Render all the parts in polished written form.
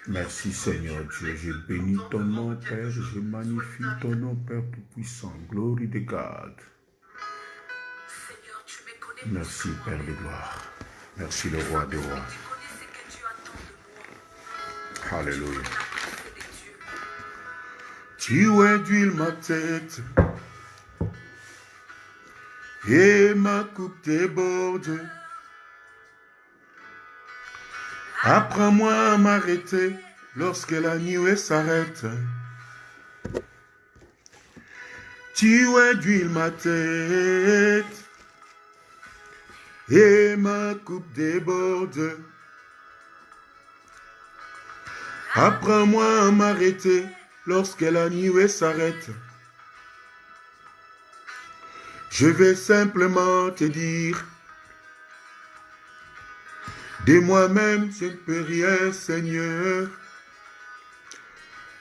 Merci Seigneur Dieu, je bénis ton nom Père, je magnifie ton nom Père Tout-Puissant. Glory to God. Merci Père de gloire. Merci le Roi des rois. Alléluia. Tu induis ma tête et ma coupe déborde. Apprends-moi à m'arrêter lorsque la nuée s'arrête. Tu induis ma tête et ma coupe déborde. Apprends-moi à m'arrêter lorsque la nuée s'arrête. Je vais simplement te dire, de moi-même je ne peux rien, Seigneur.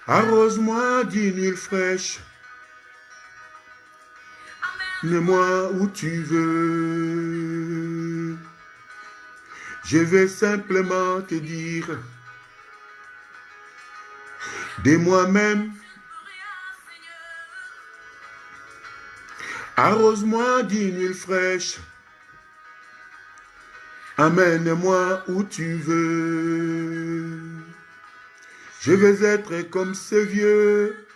Arrose-moi d'une huile fraîche. Mets-moi où tu veux. Je vais simplement te dire, de moi-même, arrose-moi d'une huile fraîche. Amène-moi où tu veux. Je vais être comme ce vieux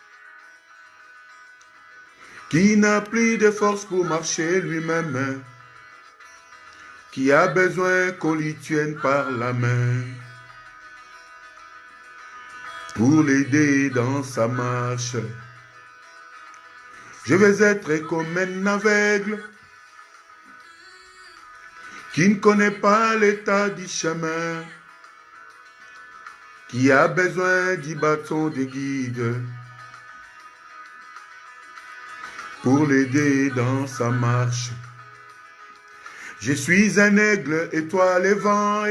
qui n'a plus de force pour marcher lui-même, qui a besoin qu'on lui tienne par la main pour l'aider dans sa marche. Je vais être comme un aveugle qui ne connaît pas l'état du chemin, qui a besoin du bâton de guide pour l'aider dans sa marche. Je suis un aigle étoile et vent,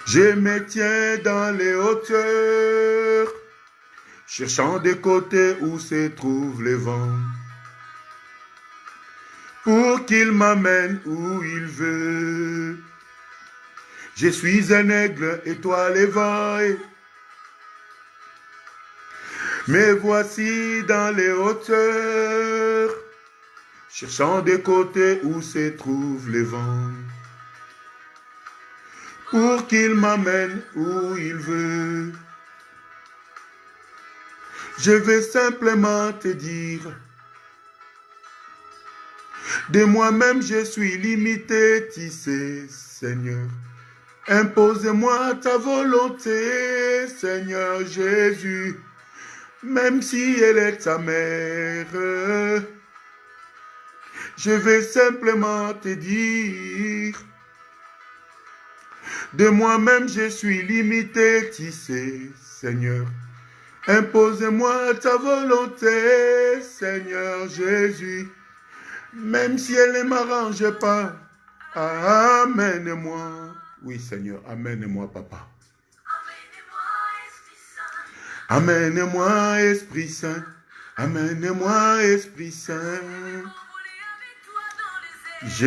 je me tiens dans les hauteurs, cherchant des côtés où se trouvent les vents, pour qu'il m'amène où il veut. Je suis un aigle étoile et vent, me voici dans les hauteurs, cherchant des côtés où se trouvent les vents, pour qu'il m'amène où il veut. Je vais simplement te dire, de moi-même je suis limité, tu sais, Seigneur. Impose-moi ta volonté, Seigneur Jésus, même si elle est ta mère. Je vais simplement te dire, de moi-même je suis limité, tu sais, Seigneur. Impose-moi ta volonté, Seigneur Jésus, même si elle ne m'arrange pas. Amène-moi. Oui, Seigneur, amène-moi, Papa. Amène-moi, Esprit Saint. Amène-moi, Esprit Saint. Je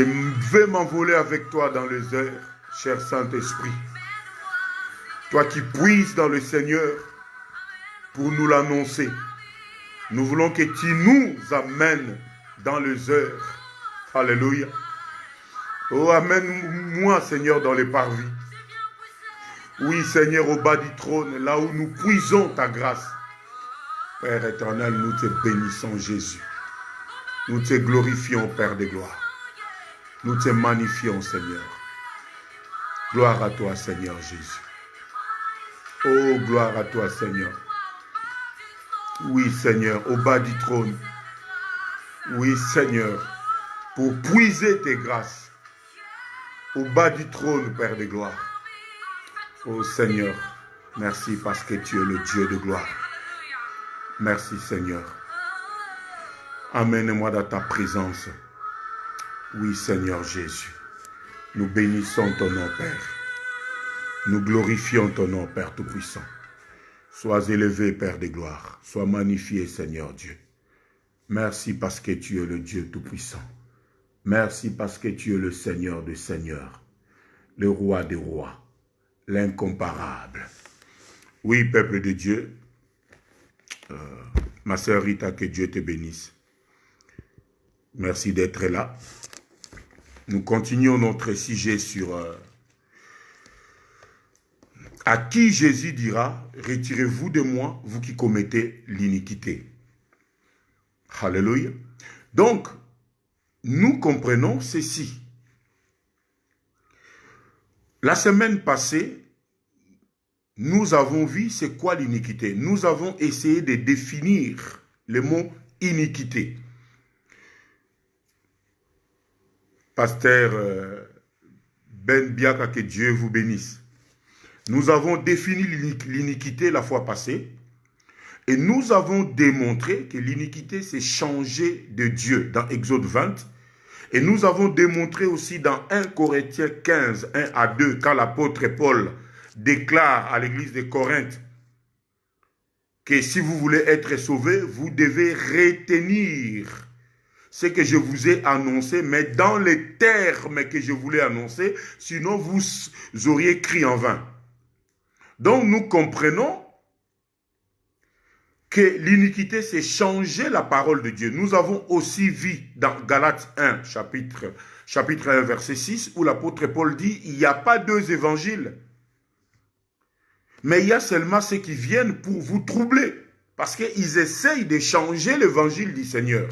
vais m'envoler avec toi dans les heures, cher Saint-Esprit. Toi qui puises dans le Seigneur pour nous l'annoncer. Nous voulons que tu nous amènes dans les heures. Alléluia. Oh, amène-moi, Seigneur, dans les parvis. Oui, Seigneur, au bas du trône, là où nous puisons ta grâce. Père éternel, nous te bénissons, Jésus. Nous te glorifions, Père de gloire. Nous te magnifions, Seigneur. Gloire à toi, Seigneur Jésus. Oh, gloire à toi, Seigneur. Oui, Seigneur, au bas du trône. Oui, Seigneur, pour puiser tes grâces. Au bas du trône, Père de gloire. Oh, Seigneur, merci parce que tu es le Dieu de gloire. Merci, Seigneur. Amène-moi dans ta présence. Oui, Seigneur Jésus. Nous bénissons ton nom, Père. Nous glorifions ton nom, Père Tout-Puissant. Sois élevé, Père de gloire. Sois magnifié, Seigneur Dieu. Merci parce que tu es le Dieu Tout-Puissant. Merci parce que tu es le Seigneur des Seigneurs, le Roi des Rois, l'incomparable. Oui, peuple de Dieu, ma sœur Rita, que Dieu te bénisse. Merci d'être là. Nous continuons notre sujet sur à qui Jésus dira, retirez-vous de moi, vous qui commettez l'iniquité. Alléluia. Donc, nous comprenons ceci. La semaine passée, nous avons vu c'est quoi l'iniquité. Nous avons essayé de définir le mot iniquité. Pasteur Ben Biaka, que Dieu vous bénisse. Nous avons défini l'iniquité la fois passée et nous avons démontré que l'iniquité c'est changer de Dieu dans Exode 20 et nous avons démontré aussi dans 1 Corinthiens 15, 1 à 2 quand l'apôtre Paul déclare à l'église de Corinthe que si vous voulez être sauvé, vous devez retenir ce que je vous ai annoncé, mais dans les termes que je voulais annoncer, sinon vous auriez crié en vain. Donc nous comprenons que l'iniquité, c'est changer la parole de Dieu. Nous avons aussi vu dans Galates 1, chapitre 1, verset 6, où l'apôtre Paul dit, il n'y a pas deux évangiles, mais il y a seulement ceux qui viennent pour vous troubler, parce qu'ils essayent de changer l'évangile du Seigneur.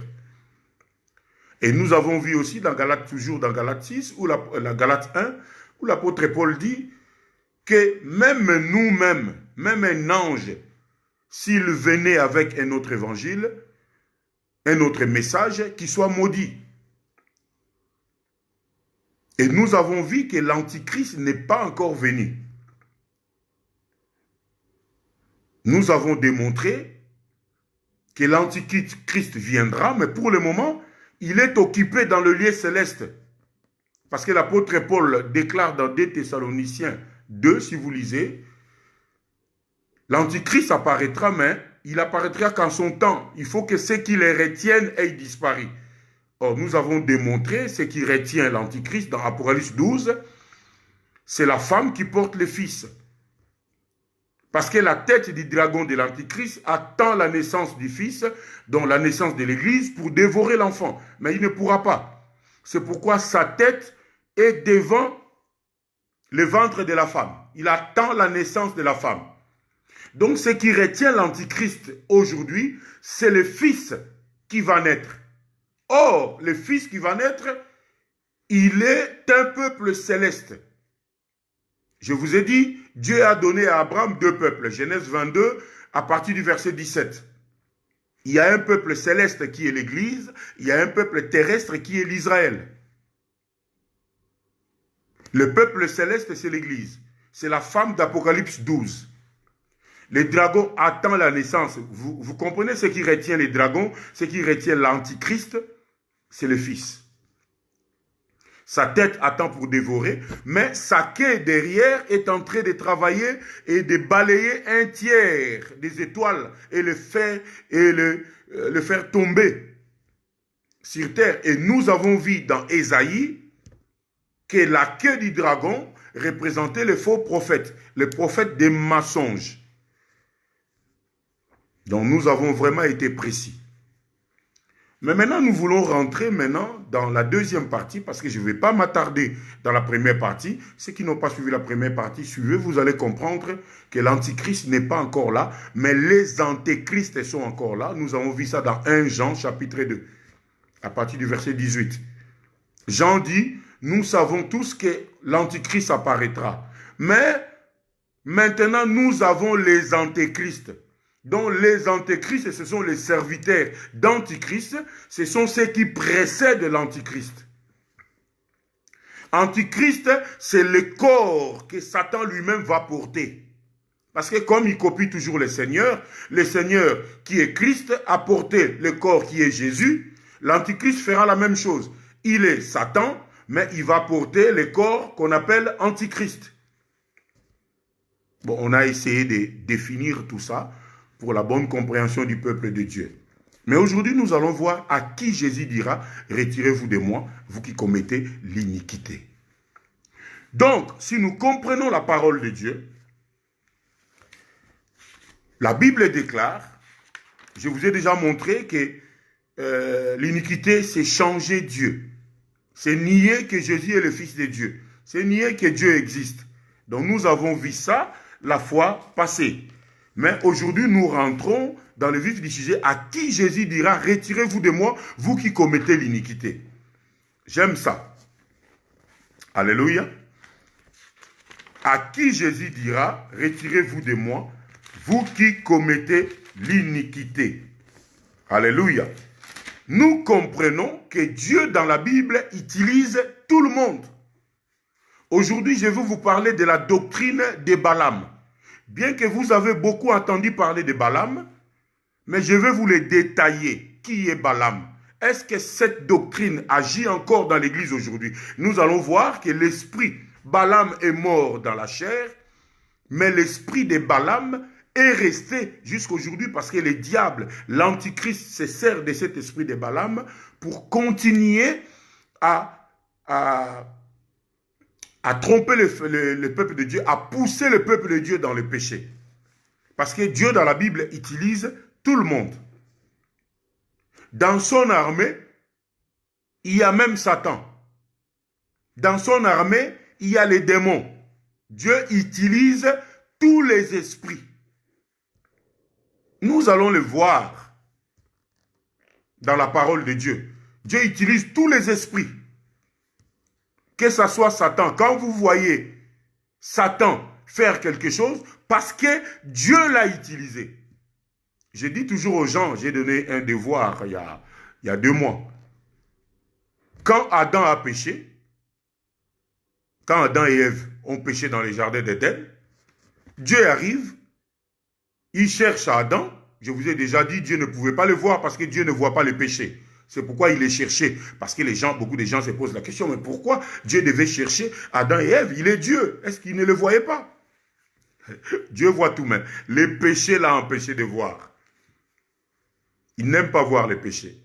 Et nous avons vu aussi dans Galates, toujours dans Galates 6, ou la Galates 1, où l'apôtre Paul dit que même nous-mêmes, même un ange, s'il venait avec un autre évangile, un autre message, qui soit maudit. Et nous avons vu que l'Antichrist n'est pas encore venu. Nous avons démontré que l'Antichrist viendra, mais pour le moment, il est occupé dans le lieu céleste. Parce que l'apôtre Paul déclare dans 2 Thessaloniciens 2, si vous lisez, l'Antichrist apparaîtra, mais il apparaîtra qu'en son temps. Il faut que ceux qui les retiennent aient disparu. Or, nous avons démontré ce qui retient l'Antichrist dans Apocalypse 12, c'est la femme qui porte le fils. Parce que la tête du dragon de l'Antichrist attend la naissance du fils, dont la naissance de l'Église, pour dévorer l'enfant. Mais il ne pourra pas. C'est pourquoi sa tête est devant le ventre de la femme. Il attend la naissance de la femme. Donc ce qui retient l'Antichrist aujourd'hui, c'est le fils qui va naître. Or, le fils qui va naître, il est un peuple céleste. Je vous ai dit, Dieu a donné à Abraham deux peuples. Genèse 22, à partir du verset 17. Il y a un peuple céleste qui est l'Église, il y a un peuple terrestre qui est l'Israël. Le peuple céleste, c'est l'Église. C'est la femme d'Apocalypse 12. Les dragons attendent la naissance. Vous comprenez ce qui retient les dragons, ce qui retient l'Antichrist, c'est le Fils. Sa tête attend pour dévorer, mais sa queue derrière est en train de travailler et de balayer un tiers des étoiles et le faire tomber sur terre. Et nous avons vu dans Ésaïe que la queue du dragon représentait le faux prophète, le prophète des mensonges. Donc nous avons vraiment été précis. Mais maintenant, nous voulons rentrer maintenant dans la deuxième partie parce que je ne vais pas m'attarder dans la première partie. Ceux qui n'ont pas suivi la première partie, suivez, vous allez comprendre que l'Antichrist n'est pas encore là, mais les antéchrists sont encore là. Nous avons vu ça dans 1 Jean chapitre 2, à partir du verset 18. Jean dit, nous savons tous que l'Antichrist apparaîtra. Mais maintenant, nous avons les antéchrists. Donc les antéchrists, ce sont les serviteurs d'Antichrist, ce sont ceux qui précèdent l'Antichrist. Antichrist, c'est le corps que Satan lui-même va porter. Parce que comme il copie toujours le Seigneur qui est Christ a porté le corps qui est Jésus, l'Antichrist fera la même chose. Il est Satan, mais il va porter le corps qu'on appelle Antichrist. Bon, on a essayé de définir tout ça pour la bonne compréhension du peuple de Dieu. Mais aujourd'hui, nous allons voir à qui Jésus dira, retirez-vous de moi, vous qui commettez l'iniquité. Donc, si nous comprenons la parole de Dieu, la Bible déclare, je vous ai déjà montré que l'iniquité, c'est changer Dieu. C'est nier que Jésus est le Fils de Dieu. C'est nier que Dieu existe. Donc nous avons vu ça la fois passée. Mais aujourd'hui, nous rentrons dans le vif du sujet à qui Jésus dira, retirez-vous de moi, vous qui commettez l'iniquité. J'aime ça. Alléluia. À qui Jésus dira, retirez-vous de moi, vous qui commettez l'iniquité. Alléluia. Nous comprenons que Dieu dans la Bible utilise tout le monde. Aujourd'hui, je vais vous parler de la doctrine de Balaam. Bien que vous avez beaucoup entendu parler de Balaam, mais je vais vous le détailler. Qui est Balaam? Est-ce que cette doctrine agit encore dans l'Église aujourd'hui? Nous allons voir que l'esprit Balaam est mort dans la chair, mais l'esprit de Balaam est resté jusqu'aujourd'hui parce que le diable, l'antichrist, se sert de cet esprit de Balaam pour continuer à tromper le peuple de Dieu, à pousser le peuple de Dieu dans le péché. Parce que Dieu, dans la Bible, utilise tout le monde. Dans son armée, il y a même Satan. Dans son armée, il y a les démons. Dieu utilise tous les esprits. Nous allons le voir dans la parole de Dieu. Dieu utilise tous les esprits. Que ce soit Satan. Quand vous voyez Satan faire quelque chose, parce que Dieu l'a utilisé. Je dis toujours aux gens, j'ai donné un devoir il y a 2 mois. Quand Adam a péché, quand Adam et Ève ont péché dans les jardins d'Éden, Dieu arrive, il cherche Adam. Je vous ai déjà dit, Dieu ne pouvait pas le voir parce que Dieu ne voit pas le péché. C'est pourquoi il les cherchait. Parce que beaucoup de gens se posent la question, mais pourquoi Dieu devait chercher Adam et Ève? Il est Dieu. Est-ce qu'il ne le voyait pas? Dieu voit tout même. Le péché l'a empêché de voir. Il n'aime pas voir le péché.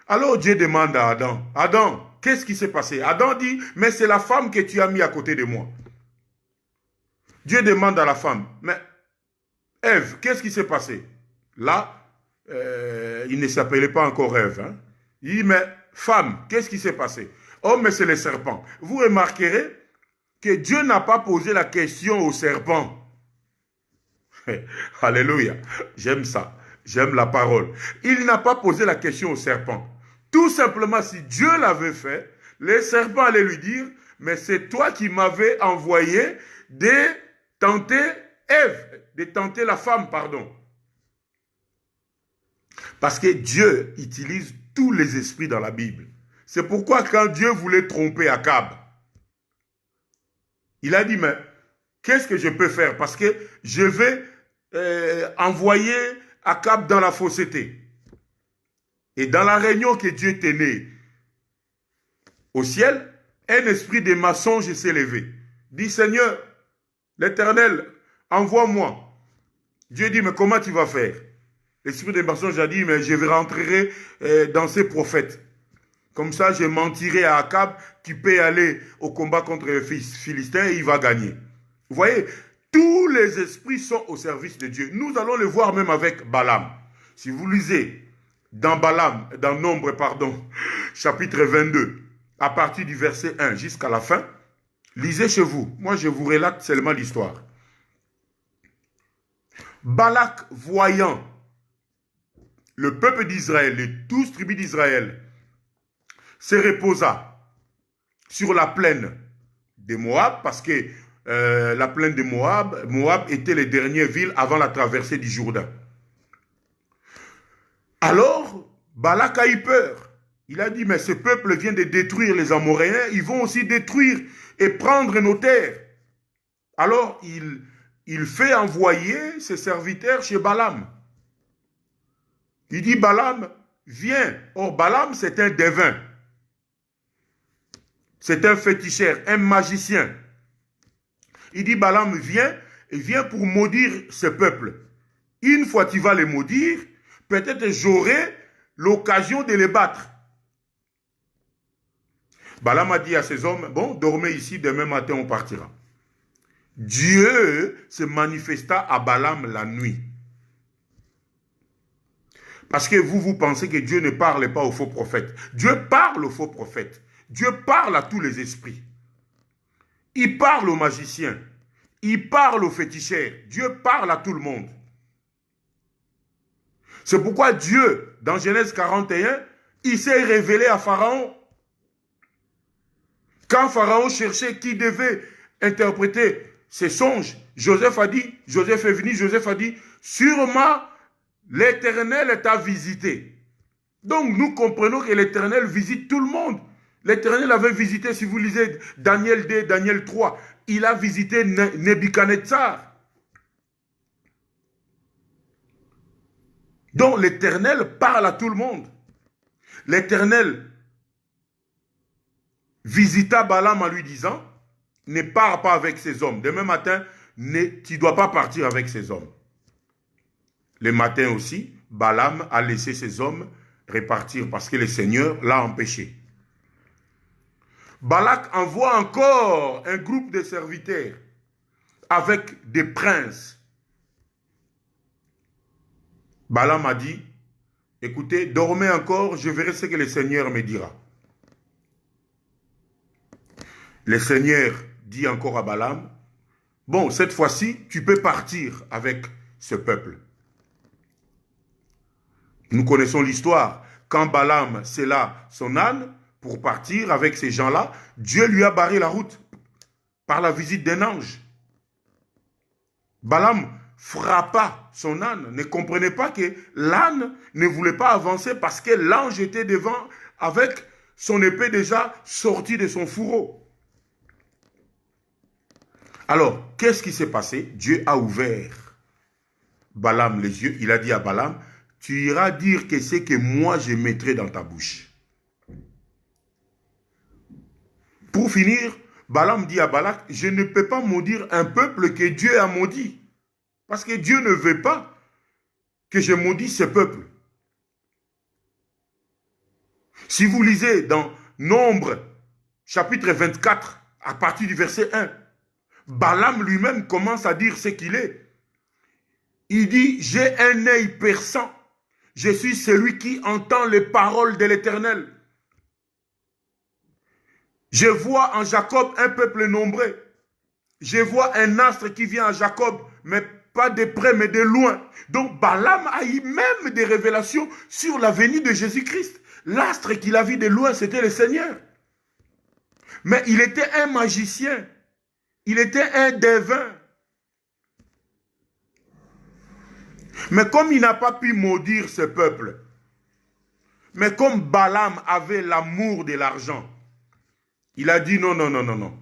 Alors Dieu demande à Adam, Adam, qu'est-ce qui s'est passé? Adam dit, mais c'est la femme que tu as mis à côté de moi. Dieu demande à la femme, mais Ève, qu'est-ce qui s'est passé? Là, il ne s'appelait pas encore Ève. Hein? Il dit, mais femme, qu'est-ce qui s'est passé? Oh, mais c'est le serpent. Vous remarquerez que Dieu n'a pas posé la question au serpent. Alléluia. J'aime ça. J'aime la parole. Il n'a pas posé la question au serpent. Tout simplement, si Dieu l'avait fait, le serpent allait lui dire, mais c'est toi qui m'avais envoyé de tenter Ève, de tenter la femme, pardon. Parce que Dieu utilise tous les esprits dans la Bible. C'est pourquoi quand Dieu voulait tromper Akab, il a dit, mais qu'est-ce que je peux faire? Parce que je vais envoyer Akab dans la fausseté. Et dans la réunion que Dieu tenait au ciel, un esprit de mensonge s'est levé. Dit, Seigneur, l'Éternel, envoie-moi. Dieu dit, mais comment tu vas faire? L'esprit de mensonge a dit, mais je vais rentrer dans ces prophètes. Comme ça, je mentirai à Akab qui peut aller au combat contre les Philistins et il va gagner. Vous voyez, tous les esprits sont au service de Dieu. Nous allons le voir même avec Balaam. Si vous lisez dans Nombre, chapitre 22, à partir du verset 1 jusqu'à la fin, lisez chez vous. Moi, je vous relate seulement l'histoire. Balak, voyant le peuple d'Israël, les 12 tribus d'Israël, se reposa sur la plaine de Moab, parce que la plaine de Moab était les dernières villes avant la traversée du Jourdain. Alors, Balak a eu peur. Il a dit, mais ce peuple vient de détruire les Amoréens, ils vont aussi détruire et prendre nos terres. Alors, il fait envoyer ses serviteurs chez Balaam. Il dit, Balaam, viens. Or, Balaam, c'est un devin. C'est un féticheur, un magicien. Il dit, Balaam, viens, et viens pour maudire ce peuple. Une fois tu vas les maudire, peut-être j'aurai l'occasion de les battre. Balaam a dit à ses hommes, bon, dormez ici, demain matin on partira. Dieu se manifesta à Balaam la nuit. Parce que vous pensez que Dieu ne parle pas aux faux prophètes. Dieu parle aux faux prophètes. Dieu parle à tous les esprits. Il parle aux magiciens. Il parle aux féticheurs. Dieu parle à tout le monde. C'est pourquoi Dieu, dans Genèse 41, il s'est révélé à Pharaon. Quand Pharaon cherchait qui devait interpréter ses songes, Joseph est venu, Joseph a dit, sûrement l'Éternel t'a visité. Donc nous comprenons que l'Éternel visite tout le monde. L'Éternel avait visité, si vous lisez Daniel 2, Daniel 3, il a visité Nebuchadnezzar. Donc l'Éternel parle à tout le monde. L'Éternel visita Balaam en lui disant, ne pars pas avec ces hommes. Demain matin, tu ne dois pas partir avec ces hommes. Le matin aussi, Balaam a laissé ses hommes repartir parce que le Seigneur l'a empêché. Balak envoie encore un groupe de serviteurs avec des princes. Balaam a dit, écoutez, dormez encore, je verrai ce que le Seigneur me dira. Le Seigneur dit encore à Balaam, bon, cette fois-ci, tu peux partir avec ce peuple. Nous connaissons l'histoire. Quand Balaam sella son âne pour partir avec ces gens-là, Dieu lui a barré la route par la visite d'un ange. Balaam frappa son âne, ne comprenait pas que l'âne ne voulait pas avancer parce que l'ange était devant avec son épée déjà sortie de son fourreau. Alors, qu'est-ce qui s'est passé? Dieu a ouvert Balaam les yeux. Il a dit à Balaam, tu iras dire que c'est que moi je mettrai dans ta bouche. Pour finir, Balaam dit à Balak, je ne peux pas maudire un peuple que Dieu a maudit. Parce que Dieu ne veut pas que je maudisse ce peuple. Si vous lisez dans Nombre, chapitre 24, à partir du verset 1, Balaam lui-même commence à dire ce qu'il est. Il dit, j'ai un œil perçant. Je suis celui qui entend les paroles de l'Éternel. Je vois en Jacob un peuple nombreux. Je vois un astre qui vient à Jacob, mais pas de près, mais de loin. Donc Balaam a eu même des révélations sur la venue de Jésus-Christ. L'astre qu'il a vu de loin, c'était le Seigneur. Mais il était un magicien. Il était un devin. Mais comme il n'a pas pu maudire ce peuple, mais comme Balaam avait l'amour de l'argent, il a dit non, non, non, non, non.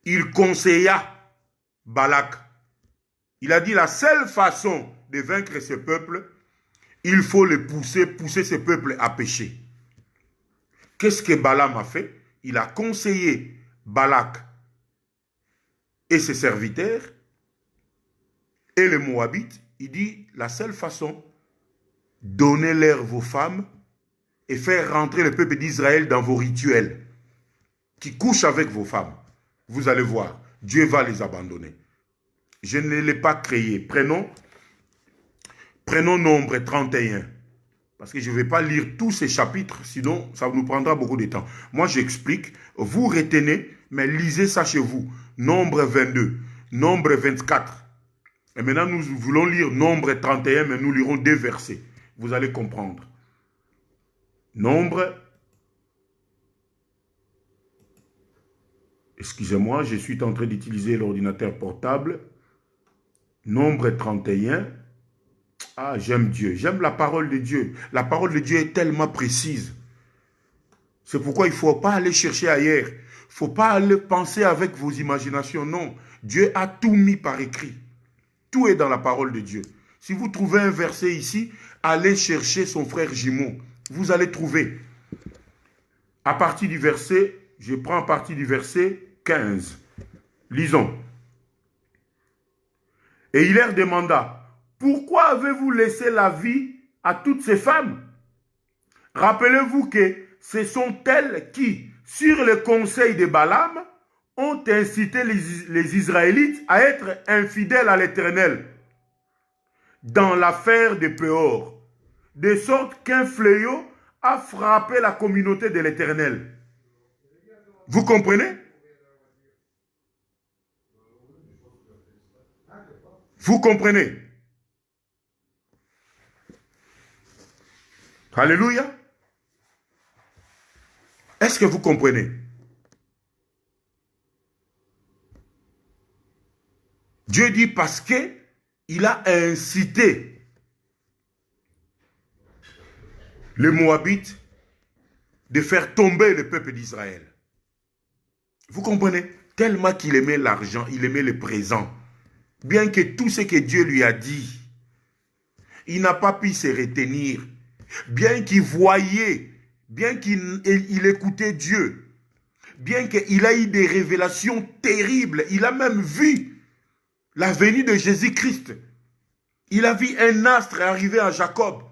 Il conseilla Balak. Il a dit la seule façon de vaincre ce peuple, il faut le pousser ce peuple à pécher. Qu'est-ce que Balaam a fait? Il a conseillé Balak et ses serviteurs et les Moabites. Il dit la seule façon, donnez-leur vos femmes et faire rentrer le peuple d'Israël dans vos rituels qui couchent avec vos femmes. Vous allez voir, Dieu va les abandonner. Je ne l'ai pas créé. Prenons Nombre 31. Parce que je ne vais pas lire tous ces chapitres, sinon ça nous prendra beaucoup de temps. Moi, j'explique. Vous retenez, mais lisez ça chez vous. Nombre 22, Nombre 24. Et maintenant, nous voulons lire Nombre 31, mais nous lirons 2 versets. Vous allez comprendre. Nombre. Excusez-moi, je suis en train d'utiliser l'ordinateur portable. Nombre 31. Ah, j'aime Dieu. J'aime la parole de Dieu. La parole de Dieu est tellement précise. C'est pourquoi il ne faut pas aller chercher ailleurs. Il ne faut pas aller penser avec vos imaginations. Non. Dieu a tout mis par écrit. Tout est dans la parole de Dieu. Si vous trouvez un verset ici, allez chercher son frère Jimon. Vous allez trouver. À partir du verset, je prends à partir du verset 15. Lisons. Et il leur demanda, pourquoi avez-vous laissé la vie à toutes ces femmes? Rappelez-vous que ce sont elles qui, sur le conseil de Balaam, ont incité les Israélites à être infidèles à l'Éternel dans l'affaire de Péor, de sorte qu'un fléau a frappé la communauté de l'Éternel. Vous comprenez? Vous comprenez? Alléluia. Est-ce que vous comprenez? Dieu dit parce qu'il a incité les Moabites de faire tomber le peuple d'Israël. Vous comprenez? Tellement qu'il aimait l'argent, il aimait le présent. Bien que tout ce que Dieu lui a dit, il n'a pas pu se retenir. Bien qu'il voyait, bien qu'il écoutait Dieu, bien qu'il a eu des révélations terribles, il a même vu la venue de Jésus-Christ. Il a vu un astre arriver à Jacob,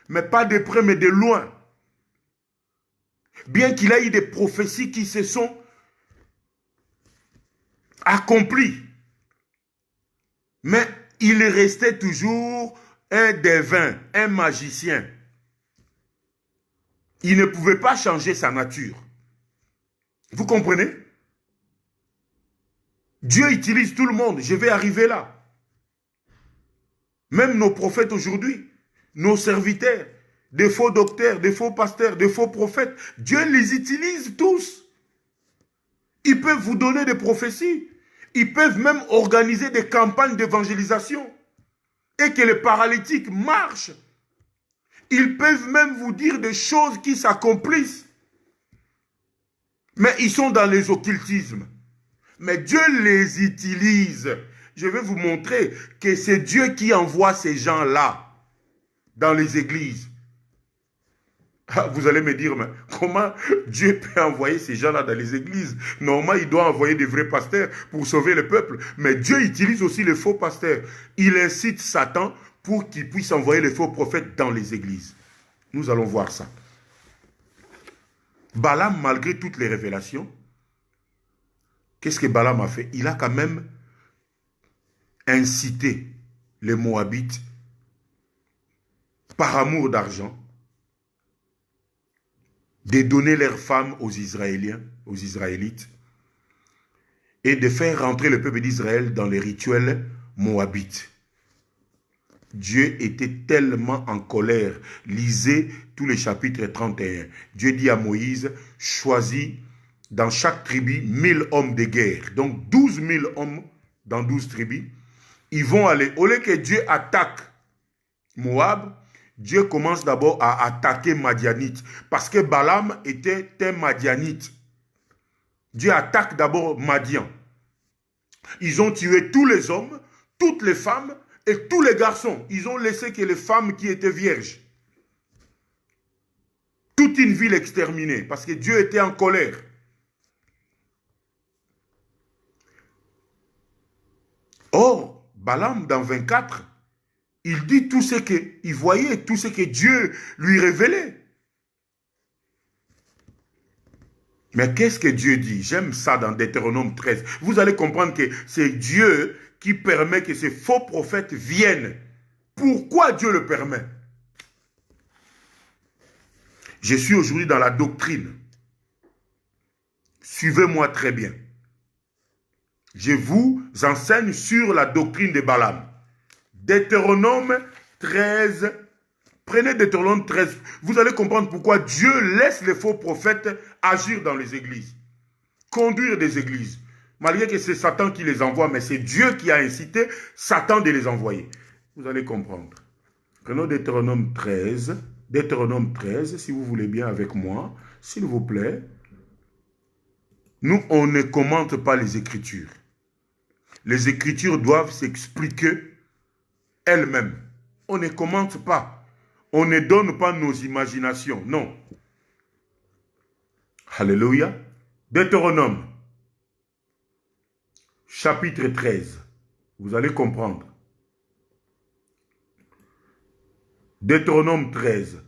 mais pas de près, mais de loin. Bien qu'il ait eu des prophéties qui se sont accomplies, mais il restait toujours un devin, un magicien. Il ne pouvait pas changer sa nature. Vous comprenez? Dieu utilise tout le monde. Je vais arriver là. Même nos prophètes aujourd'hui, nos serviteurs, des faux docteurs, des faux pasteurs, des faux prophètes, Dieu les utilise tous. Ils peuvent vous donner des prophéties. Ils peuvent même organiser des campagnes d'évangélisation. Et que les paralytiques marchent. Ils peuvent même vous dire des choses qui s'accomplissent. Mais ils sont dans les occultismes. Mais Dieu les utilise. Je vais vous montrer que c'est Dieu qui envoie ces gens-là dans les églises. Ah, vous allez me dire, mais comment Dieu peut envoyer ces gens-là dans les églises? Normalement, il doit envoyer des vrais pasteurs pour sauver le peuple. Mais Dieu utilise aussi les faux pasteurs. Il incite Satan pour qu'il puisse envoyer les faux prophètes dans les églises. Nous allons voir ça. Balaam, malgré toutes les révélations, qu'est-ce que Balaam a fait? Il a quand même incité les Moabites par amour d'argent de donner leurs femmes aux Israéliens, aux Israélites, et de faire rentrer le peuple d'Israël dans les rituels moabites. Dieu était tellement en colère. Lisez tous les chapitres 31. Dieu dit à Moïse, choisis dans chaque tribu 1000 hommes de guerre. Donc 12 000 hommes dans 12 tribus. Ils vont aller, au lieu que Dieu attaque Moab, Dieu commence d'abord à attaquer Madianite. Parce que Balaam était un Madianite. Dieu attaque d'abord Madian. Ils ont tué tous les hommes, toutes les femmes et tous les garçons. Ils ont laissé que les femmes qui étaient vierges. Toute une ville exterminée. Parce que Dieu était en colère. Or, Balaam dans 24, il dit tout ce qu'il voyait, tout ce que Dieu lui révélait. Mais qu'est-ce que Dieu dit? J'aime ça dans Deutéronome 13. Vous allez comprendre que c'est Dieu qui permet que ces faux prophètes viennent. Pourquoi Dieu le permet? Je suis aujourd'hui dans la doctrine. Suivez-moi très bien. Je vous enseigne sur la doctrine de Balaam. Deutéronome 13. Prenez Deutéronome 13. Vous allez comprendre pourquoi Dieu laisse les faux prophètes agir dans les églises. Conduire des églises. Malgré que c'est Satan qui les envoie, mais c'est Dieu qui a incité Satan de les envoyer. Vous allez comprendre. Prenons Deutéronome 13. Deutéronome 13, si vous voulez bien avec moi, s'il vous plaît. Nous, on ne commente pas les Écritures. Les Écritures doivent s'expliquer elles-mêmes. On ne commente pas. On ne donne pas nos imaginations. Non. Alléluia. Deutéronome, chapitre 13. Vous allez comprendre. Deutéronome 13.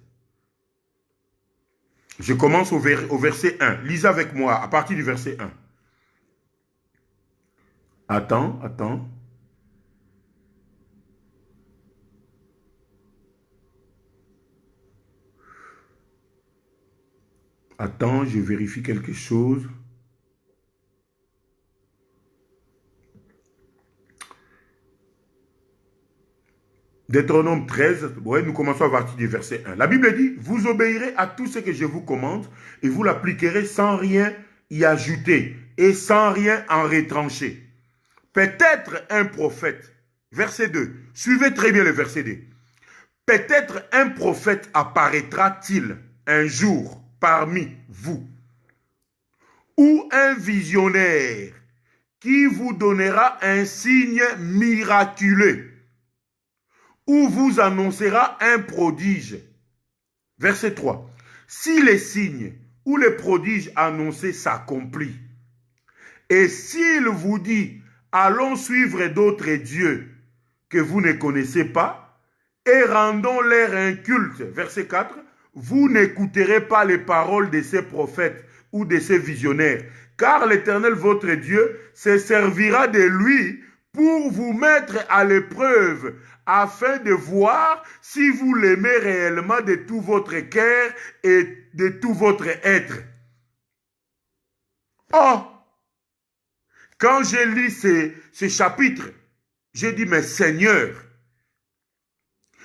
Je commence au verset 1. Lisez avec moi à partir du verset 1. Attends. Attends, je vérifie quelque chose. Deutéronome 13, ouais, nous commençons à partir du verset 1. La Bible dit, vous obéirez à tout ce que je vous commande et vous l'appliquerez sans rien y ajouter et sans rien en retrancher. Peut-être un prophète, verset 2, suivez très bien le verset 2. Peut-être un prophète apparaîtra-t-il un jour parmi vous, ou un visionnaire qui vous donnera un signe miraculeux, ou vous annoncera un prodige. Verset 3. Si les signes ou les prodiges annoncés s'accomplissent, et s'il vous dit, allons suivre d'autres dieux que vous ne connaissez pas, et rendons-leur un culte. Verset 4. Vous n'écouterez pas les paroles de ces prophètes ou de ces visionnaires, car l'Éternel, votre Dieu, se servira de lui pour vous mettre à l'épreuve, afin de voir si vous l'aimez réellement de tout votre cœur et de tout votre être. Oh! Quand j'ai lu ce chapitre, j'ai dit, mais Seigneur,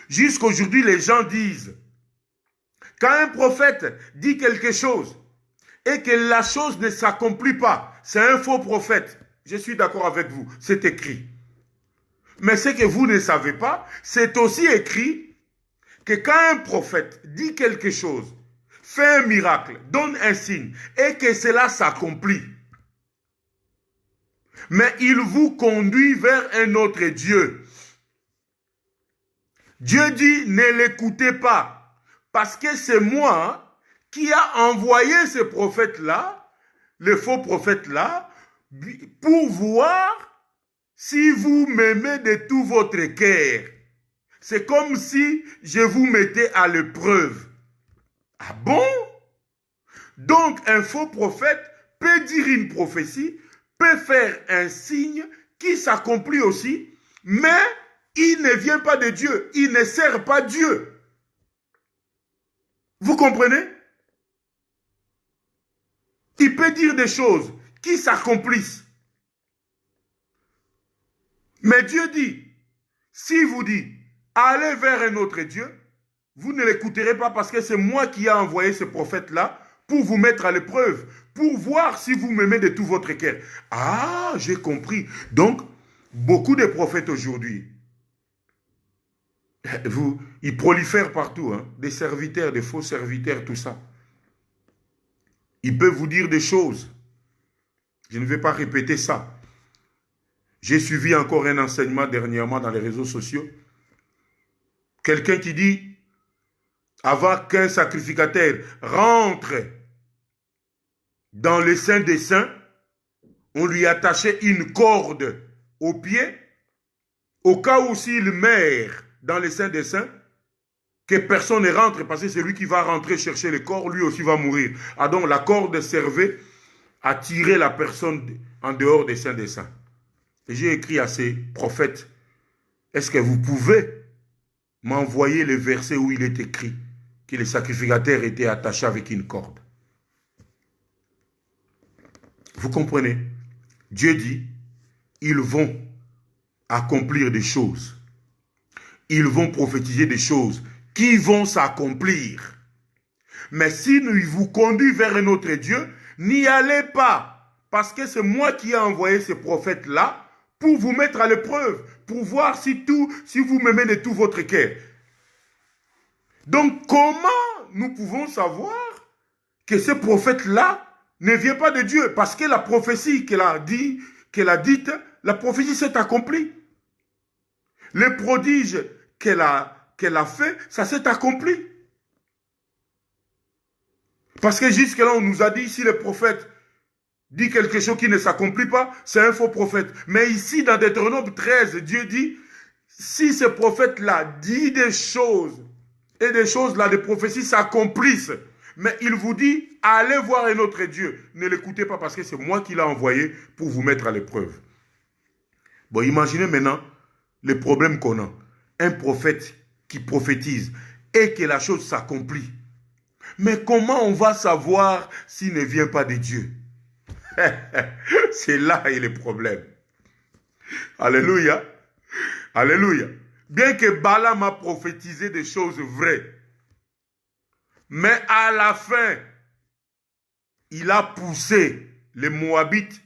jusqu'aujourd'hui, les gens disent, quand un prophète dit quelque chose et que la chose ne s'accomplit pas, c'est un faux prophète. Je suis d'accord avec vous, c'est écrit. Mais ce que vous ne savez pas, c'est aussi écrit que quand un prophète dit quelque chose, fait un miracle, donne un signe, et que cela s'accomplit, mais il vous conduit vers un autre Dieu. Dieu dit, ne l'écoutez pas, parce que c'est moi qui a envoyé ce prophète-là, le faux prophète-là, pour voir si vous m'aimez de tout votre cœur. C'est comme si je vous mettais à l'épreuve. Ah bon? Donc un faux prophète peut dire une prophétie, peut faire un signe qui s'accomplit aussi, mais il ne vient pas de Dieu, il ne sert pas Dieu. Vous comprenez? Il peut dire des choses qui s'accomplissent. Mais Dieu dit, si vous dites, allez vers un autre Dieu, vous ne l'écouterez pas parce que c'est moi qui ai envoyé ce prophète-là pour vous mettre à l'épreuve, pour voir si vous m'aimez de tout votre cœur. Ah, j'ai compris. Donc, beaucoup de prophètes aujourd'hui, ils prolifèrent partout, hein, des serviteurs, des faux serviteurs, tout ça. Ils peuvent vous dire des choses. Je ne vais pas répéter ça. J'ai suivi encore un enseignement dernièrement dans les réseaux sociaux. Quelqu'un qui dit, avant qu'un sacrificateur rentre dans le Saint des Saints, on lui attachait une corde au pied, au cas où s'il meurt dans le Saint des Saints, que personne ne rentre, parce que celui qui va rentrer chercher le corps, lui aussi va mourir. Ah donc la corde servait à tirer la personne en dehors des Saints des Saints. Et j'ai écrit à ces prophètes, est-ce que vous pouvez m'envoyer le verset où il est écrit que les sacrificateurs étaient attachés avec une corde? Vous comprenez? Dieu dit, ils vont accomplir des choses. Ils vont prophétiser des choses qui vont s'accomplir. Mais si nous vous conduit vers un autre Dieu, n'y allez pas. Parce que c'est moi qui ai envoyé ces prophètes-là pour vous mettre à l'épreuve, pour voir si vous m'aimez de tout votre cœur. Donc, comment nous pouvons savoir que ce prophète-là ne vient pas de Dieu? Parce que la prophétie qu'elle a dite, la prophétie s'est accomplie. Le prodige qu'elle a fait, ça s'est accompli. Parce que jusque-là, on nous a dit, si le prophète dit quelque chose qui ne s'accomplit pas, c'est un faux prophète. Mais ici, dans Deutéronome 13, Dieu dit, si ce prophète-là dit des choses, et des choses-là, des prophéties s'accomplissent, Mais il vous dit, allez voir un autre Dieu. Ne l'écoutez pas parce que c'est moi qui l'ai envoyé pour vous mettre à l'épreuve. Bon, imaginez maintenant les problèmes qu'on a. Un prophète qui prophétise et que la chose s'accomplit. Mais comment on va savoir s'il ne vient pas de Dieu? C'est là est le problème. Alléluia. Alléluia. Bien que Balaam a prophétisé des choses vraies, mais à la fin, il a poussé les Moabites.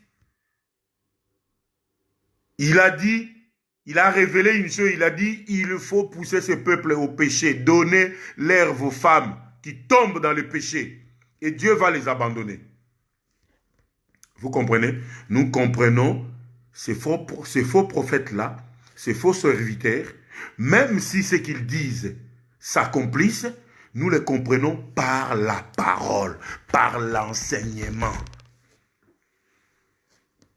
Il a dit, il a révélé une chose, il a dit, il faut pousser ce peuple au péché. Donnez-leur vos femmes qui tombent dans le péché. Et Dieu va les abandonner. Vous comprenez? Nous comprenons ces faux prophètes-là, ces faux serviteurs, même si ce qu'ils disent s'accomplissent, nous les comprenons par la parole, par l'enseignement.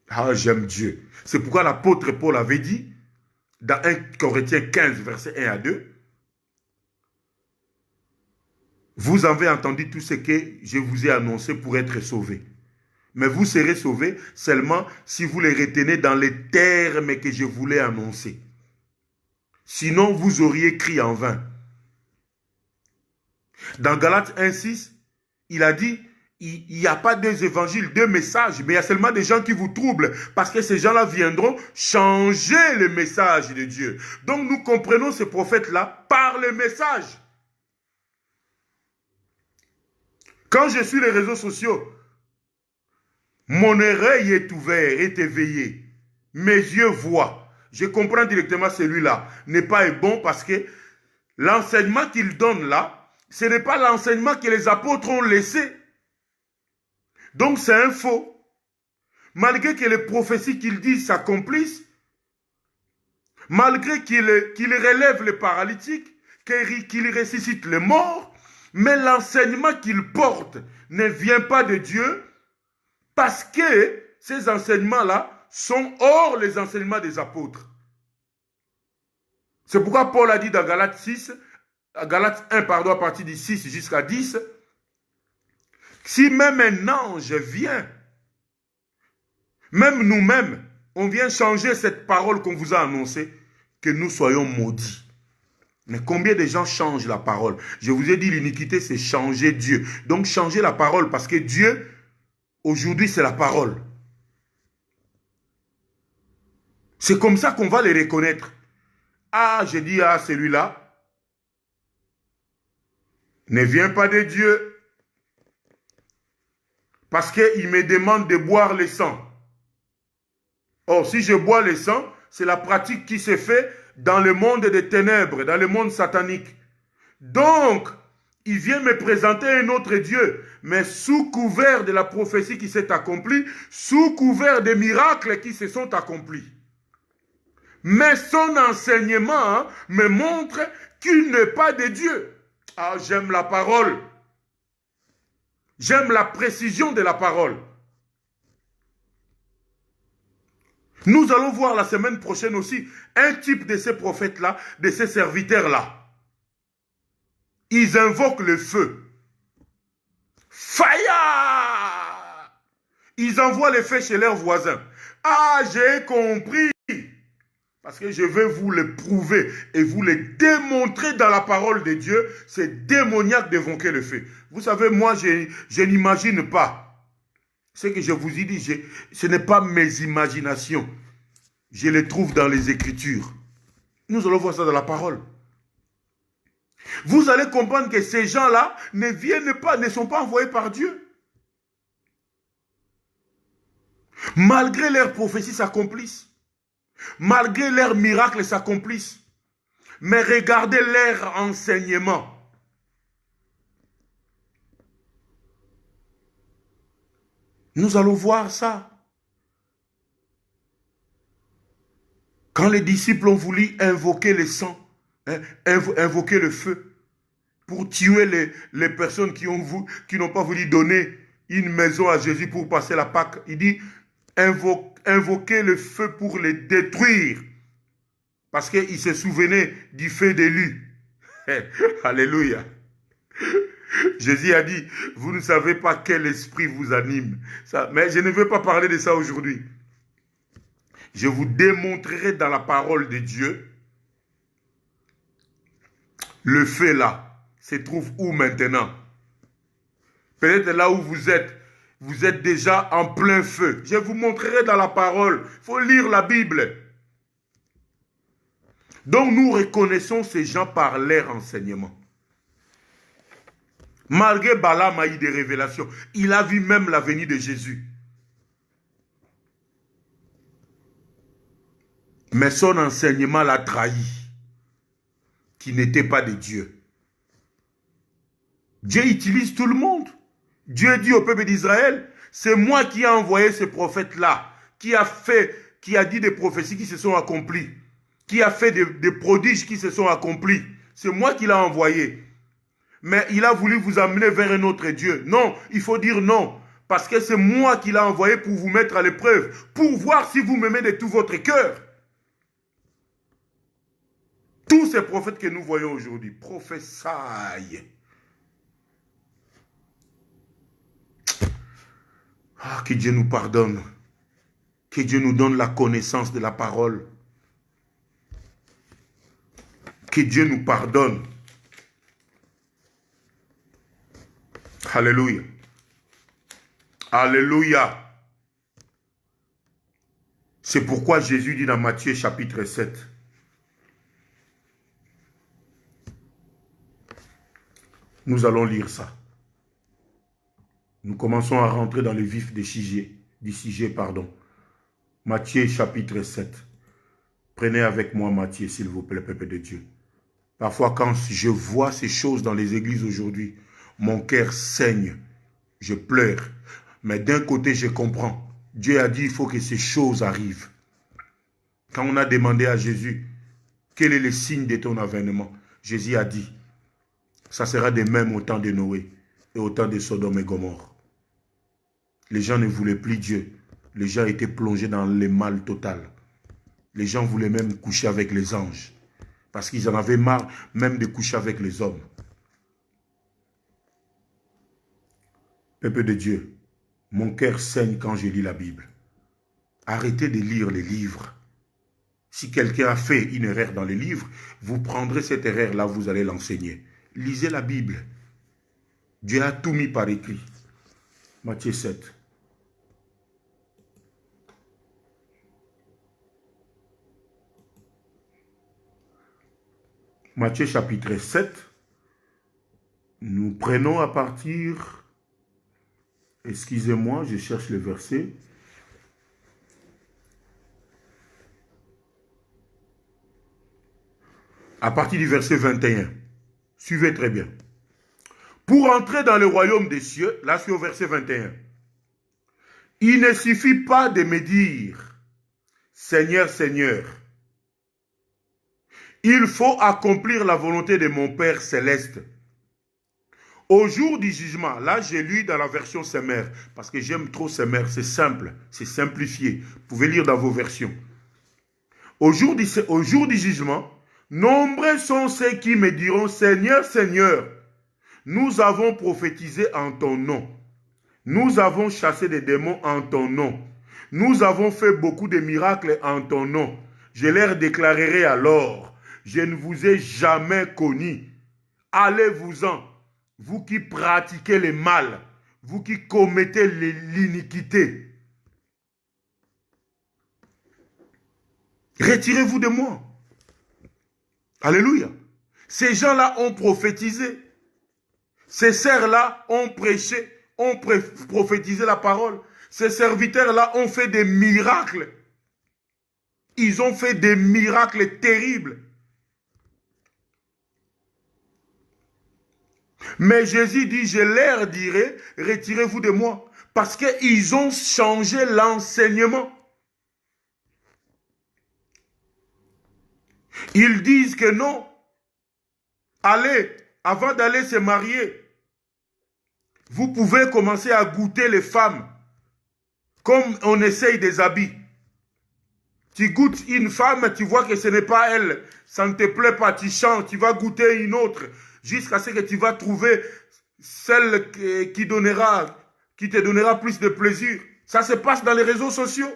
Ah, j'aime Dieu. C'est pourquoi l'apôtre Paul avait dit, dans 1 Corinthiens 15, versets 1 à 2, vous avez entendu tout ce que je vous ai annoncé pour être sauvés. Mais vous serez sauvés seulement si vous les retenez dans les termes que je voulais annoncer. Sinon, vous auriez crié en vain. Dans Galates 1,6, il a dit, il n'y a pas deux évangiles, deux messages, mais il y a seulement des gens qui vous troublent, parce que ces gens-là viendront changer le message de Dieu. Donc nous comprenons ces prophètes-là par le message. Quand je suis les réseaux sociaux, mon oreille est ouverte, est éveillée. Mes yeux voient. Je comprends directement celui-là n'est pas bon parce que l'enseignement qu'il donne là, ce n'est pas l'enseignement que les apôtres ont laissé. Donc c'est un faux. Malgré que les prophéties qu'il dit s'accomplissent, malgré qu'il relève les paralytiques, qu'il ressuscite les morts, mais l'enseignement qu'il porte ne vient pas de Dieu parce que ces enseignements-là sont hors les enseignements des apôtres. C'est pourquoi Paul a dit dans Galates 1, à partir du 6 jusqu'à 10, si même un ange vient, même nous-mêmes, on vient changer cette parole qu'on vous a annoncée, que nous soyons maudits. Mais combien de gens changent la parole? Je vous ai dit, l'iniquité, c'est changer Dieu. Donc, changer la parole, parce que Dieu, aujourd'hui, c'est la parole. C'est comme ça qu'on va les reconnaître. Ah, j'ai dit à celui-là, ne viens pas de Dieu, parce qu'il me demande de boire le sang. Or, si je bois le sang, c'est la pratique qui se fait dans le monde des ténèbres, dans le monde satanique. Donc, il vient me présenter un autre Dieu, mais sous couvert de la prophétie qui s'est accomplie, sous couvert des miracles qui se sont accomplis. Mais son enseignement me montre qu'il n'est pas de Dieu. Ah, j'aime la parole. J'aime la précision de la parole. Nous allons voir la semaine prochaine aussi un type de ces prophètes-là, de ces serviteurs-là. Ils invoquent le feu. Fire! Ils envoient le feu chez leurs voisins. Ah, j'ai compris. Parce que je vais vous le prouver et vous le démontrer dans la parole de Dieu. C'est démoniaque d'évoquer le feu. Vous savez, moi, je n'imagine pas. Ce que je vous ai dit, ce n'est pas mes imaginations. Je les trouve dans les Écritures. Nous allons voir ça dans la parole. Vous allez comprendre que ces gens-là ne viennent pas, ne sont pas envoyés par Dieu. Malgré leurs prophéties s'accomplissent. Malgré leurs miracles s'accomplissent. Mais regardez leur enseignement. Nous allons voir ça. Quand les disciples ont voulu invoquer le sang, invoquer le feu, pour tuer les personnes qui n'ont pas voulu donner une maison à Jésus pour passer la Pâque, il dit, invoquer le feu pour les détruire. Parce qu'il se souvenait du feu d'élu. Alléluia. Jésus a dit, vous ne savez pas quel esprit vous anime. Ça, mais je ne veux pas parler de ça aujourd'hui. Je vous démontrerai dans la parole de Dieu. Le feu là se trouve où maintenant? Peut-être là où vous êtes déjà en plein feu. Je vous montrerai dans la parole. Il faut lire la Bible. Donc nous reconnaissons ces gens par leur enseignement. Malgré Balaam a eu des révélations, il a vu même la venue de Jésus. Mais son enseignement l'a trahi, qui n'était pas de Dieu. Dieu utilise tout le monde. Dieu dit au peuple d'Israël, c'est moi qui ai envoyé ce prophète-là, qui a dit des prophéties qui se sont accomplies, qui a fait des prodiges qui se sont accomplis. C'est moi qui l'ai envoyé. Mais il a voulu vous amener vers un autre Dieu. Non, il faut dire non. Parce que c'est moi qui l'ai envoyé pour vous mettre à l'épreuve, pour voir si vous m'aimez de tout votre cœur. Tous ces prophètes que nous voyons aujourd'hui, prophétient. Ah, que Dieu nous pardonne. Que Dieu nous donne la connaissance de la parole. Que Dieu nous pardonne. Alléluia. Alléluia. C'est pourquoi Jésus dit dans Matthieu chapitre 7. Nous allons lire ça. Nous commençons à rentrer dans le vif du sujet. Matthieu chapitre 7. Prenez avec moi Matthieu, s'il vous plaît, peuple de Dieu. Parfois, quand je vois ces choses dans les églises aujourd'hui, mon cœur saigne, je pleure. Mais d'un côté, je comprends. Dieu a dit, il faut que ces choses arrivent. Quand on a demandé à Jésus, quel est le signe de ton avènement? Jésus a dit, ça sera de même au temps de Noé et au temps de Sodome et Gomorrhe. Les gens ne voulaient plus Dieu. Les gens étaient plongés dans le mal total. Les gens voulaient même coucher avec les anges. Parce qu'ils en avaient marre même de coucher avec les hommes. Peuple de Dieu, mon cœur saigne quand je lis la Bible. Arrêtez de lire les livres. Si quelqu'un a fait une erreur dans les livres, vous prendrez cette erreur-là, vous allez l'enseigner. Lisez la Bible. Dieu a tout mis par écrit. Matthieu 7. Matthieu chapitre 7. Nous prenons à partir... Excusez-moi, je cherche le verset. À partir du verset 21. Suivez très bien. Pour entrer dans le royaume des cieux, là c'est au verset 21. Il ne suffit pas de me dire, Seigneur, Seigneur. Il faut accomplir la volonté de mon Père céleste. Au jour du jugement, là j'ai lu dans la version Semer, parce que j'aime trop Semer, c'est simple, c'est simplifié. Vous pouvez lire dans vos versions. Au jour du jugement, nombreux sont ceux qui me diront, Seigneur, Seigneur, nous avons prophétisé en ton nom. Nous avons chassé des démons en ton nom. Nous avons fait beaucoup de miracles en ton nom. Je leur déclarerai alors, je ne vous ai jamais connu. Allez-vous-en, vous qui pratiquez le mal, vous qui commettez l'iniquité. Retirez-vous de moi. Alléluia. Ces gens-là ont prophétisé. Ces sœurs-là ont prêché, ont prophétisé la parole. Ces serviteurs-là ont fait des miracles. Ils ont fait des miracles terribles. Mais Jésus dit, je leur dirai, retirez-vous de moi. Parce qu'ils ont changé l'enseignement. Ils disent que non. Allez, avant d'aller se marier, vous pouvez commencer à goûter les femmes. Comme on essaye des habits. Tu goûtes une femme, tu vois que ce n'est pas elle. Ça ne te plaît pas, tu changes, tu vas goûter une autre. Jusqu'à ce que tu vas trouver celle qui te donnera plus de plaisir. Ça se passe dans les réseaux sociaux.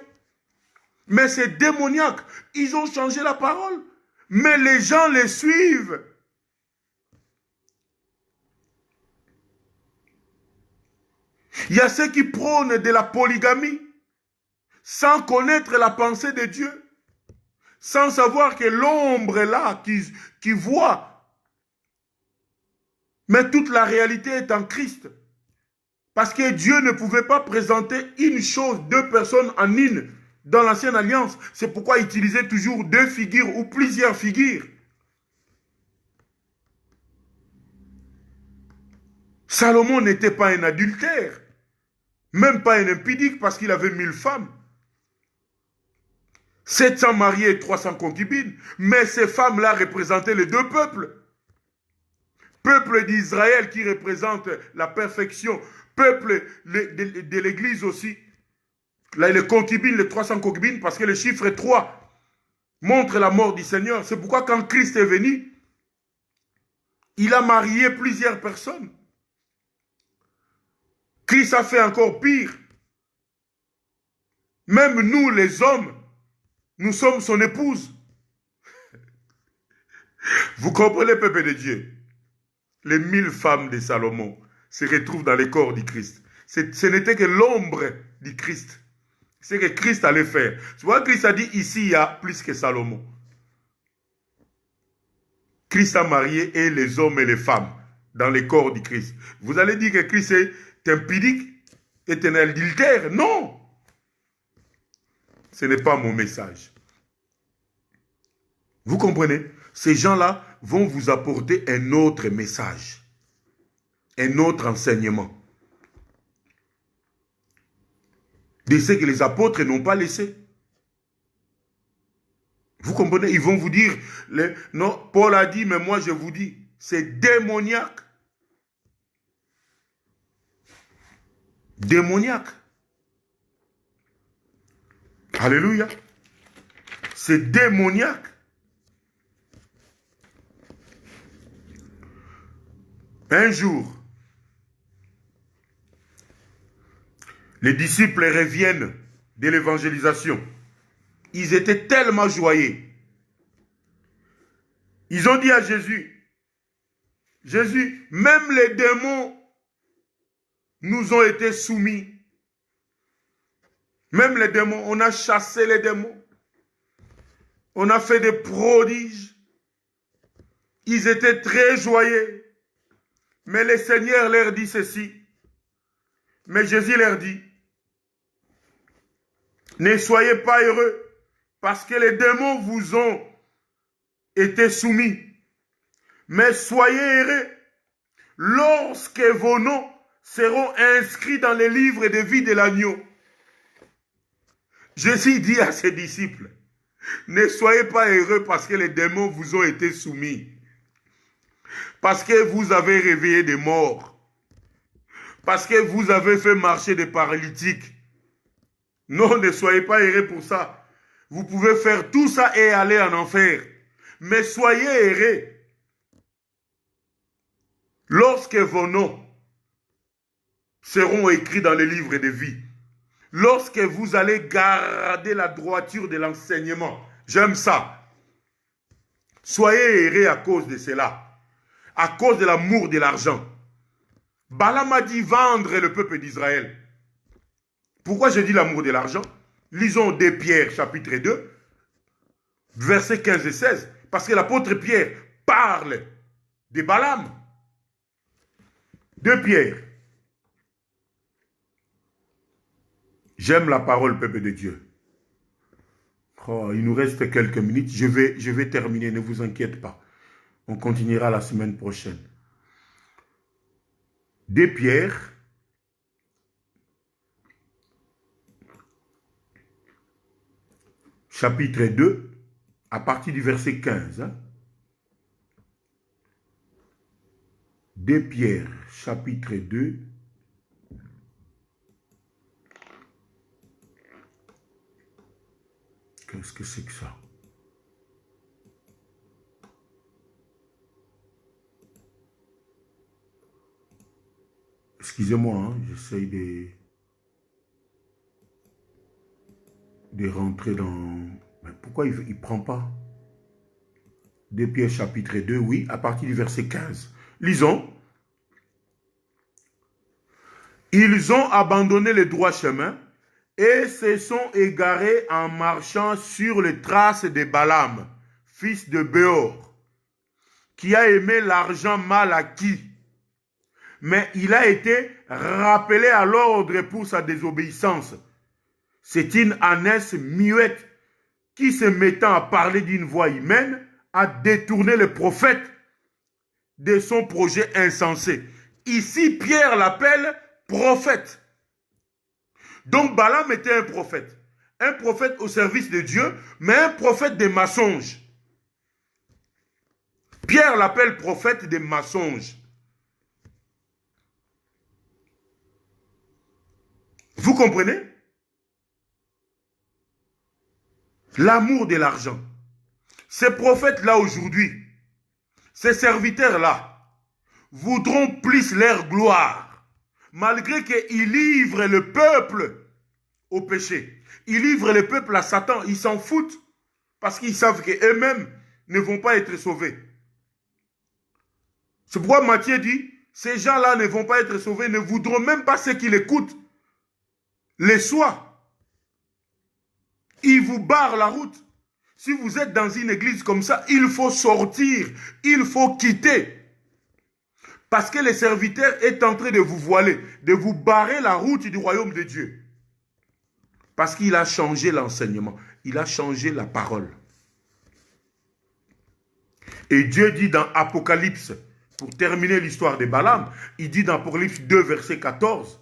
Mais c'est démoniaque. Ils ont changé la parole. Mais les gens les suivent. Il y a ceux qui prônent de la polygamie sans connaître la pensée de Dieu, sans savoir que l'ombre est là, qui voit. Mais toute la réalité est en Christ. Parce que Dieu ne pouvait pas présenter une chose, deux personnes en une dans l'ancienne alliance. C'est pourquoi il utilisait toujours deux figures ou plusieurs figures. Salomon n'était pas un adultère, même pas un impudique parce qu'il avait 1000 femmes. 700 mariés et 300 concubines. Mais ces femmes-là représentaient les deux peuples. Peuple d'Israël qui représente la perfection. Peuple de l'Église aussi. Là, les concubines, les 300 concubines, parce que le chiffre 3 montre la mort du Seigneur. C'est pourquoi quand Christ est venu, il a marié plusieurs personnes. Christ a fait encore pire. Même nous, les hommes, nous sommes son épouse. Vous comprenez, peuple de Dieu? Les 1000 femmes de Salomon se retrouvent dans le corps du Christ. Ce n'était que l'ombre du Christ. C'est ce que Christ allait faire. Tu vois, Christ a dit, ici, il y a plus que Salomon. Christ a marié et les hommes et les femmes dans le corps du Christ. Vous allez dire que Christ est impudique, est un adultère. Non! Ce n'est pas mon message. Vous comprenez? Ces gens-là vont vous apporter un autre message, un autre enseignement. De ce que les apôtres n'ont pas laissé. Vous comprenez? Ils vont vous dire, non, Paul a dit, mais moi je vous dis, c'est démoniaque. Démoniaque. Alléluia. C'est démoniaque. Un jour, les disciples reviennent de l'évangélisation. Ils étaient tellement joyeux. Ils ont dit à Jésus, Jésus, même les démons nous ont été soumis. Même les démons, on a chassé les démons. On a fait des prodiges. Ils étaient très joyeux. Mais le Seigneur leur dit ceci. Mais Jésus leur dit, ne soyez pas heureux parce que les démons vous ont été soumis. Mais soyez heureux lorsque vos noms seront inscrits dans les livres de vie de l'agneau. Jésus dit à ses disciples, ne soyez pas heureux parce que les démons vous ont été soumis. Parce que vous avez réveillé des morts. Parce que vous avez fait marcher des paralytiques. Non, ne soyez pas heureux pour ça. Vous pouvez faire tout ça et aller en enfer. Mais soyez heureux lorsque vos noms seront écrits dans les livres de vie. Lorsque vous allez garder la droiture de l'enseignement. J'aime ça. Soyez heureux à cause de cela. À cause de l'amour de l'argent. Balaam a dit vendre le peuple d'Israël. Pourquoi je dis l'amour de l'argent? Lisons 2 Pierre chapitre 2, versets 15 et 16. Parce que l'apôtre Pierre parle de Balaam. 2 Pierre. J'aime la parole, peuple de Dieu. Oh, il nous reste quelques minutes. Je vais terminer, ne vous inquiétez pas. On continuera la semaine prochaine. 2 Pierre, chapitre 2, à partir du verset 15. 2 Pierre, chapitre 2, qu'est-ce que c'est que ça? Excusez-moi, hein, j'essaye de rentrer dans... Mais pourquoi il ne prend pas? 2 Pierre chapitre 2, oui, à partir du verset 15. Lisons. Ils ont abandonné le droit chemin et se sont égarés en marchant sur les traces de Balaam, fils de Béor, qui a aimé l'argent mal acquis. Mais il a été rappelé à l'ordre pour sa désobéissance. C'est une ânesse muette qui, se mettant à parler d'une voix humaine, a détourné le prophète de son projet insensé. Ici, Pierre l'appelle prophète. Donc Balaam était un prophète au service de Dieu, mais un prophète des mensonges. Pierre l'appelle prophète des mensonges. Vous comprenez? L'amour de l'argent. Ces prophètes-là aujourd'hui, ces serviteurs-là, voudront plus leur gloire, malgré qu'ils livrent le peuple au péché. Ils livrent le peuple à Satan. Ils s'en foutent parce qu'ils savent qu'eux-mêmes ne vont pas être sauvés. C'est pourquoi Matthieu dit, ces gens-là ne vont pas être sauvés, ne voudront même pas ceux qui l'écoutent. Les soient. Ils vous barrent la route. Si vous êtes dans une église comme ça, il faut sortir, il faut quitter. Parce que le serviteur est en train de vous voiler, de vous barrer la route du royaume de Dieu. Parce qu'il a changé l'enseignement, il a changé la parole. Et Dieu dit dans Apocalypse, pour terminer l'histoire de Balaam, il dit dans Apocalypse 2, verset 14,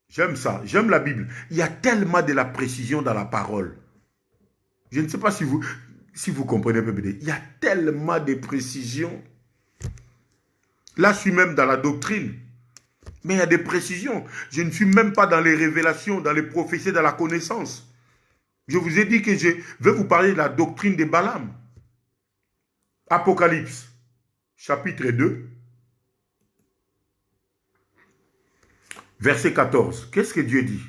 j'aime ça, j'aime la Bible. Il y a tellement de la précision dans la parole. Je ne sais pas si vous comprenez PBD. Il y a tellement de précision. Là, je suis même dans la doctrine. Mais il y a des précisions. Je ne suis même pas dans les révélations, dans les prophéties, dans la connaissance. Je vous ai dit que je vais vous parler de la doctrine de Balaam. Apocalypse, chapitre 2, verset 14. Qu'est-ce que Dieu dit?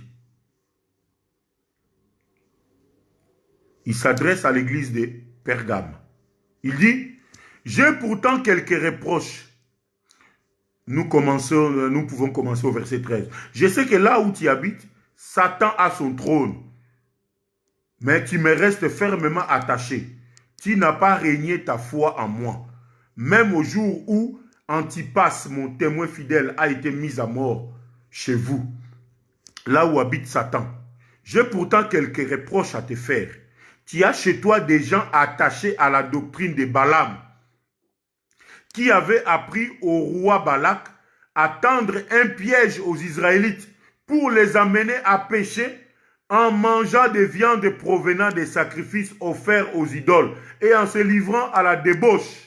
Il s'adresse à l'église de Pergame. Il dit, j'ai pourtant quelques reproches. Nous pouvons commencer au verset 13. Je sais que là où tu habites, Satan a son trône. Mais tu me restes fermement attaché. Tu n'as pas régné ta foi en moi. Même au jour où Antipas, mon témoin fidèle, a été mis à mort chez vous, là où habite Satan. J'ai pourtant quelques reproches à te faire. Tu as chez toi des gens attachés à la doctrine de Balaam, qui avait appris au roi Balak à tendre un piège aux Israélites pour les amener à pécher en mangeant des viandes provenant des sacrifices offerts aux idoles et en se livrant à la débauche.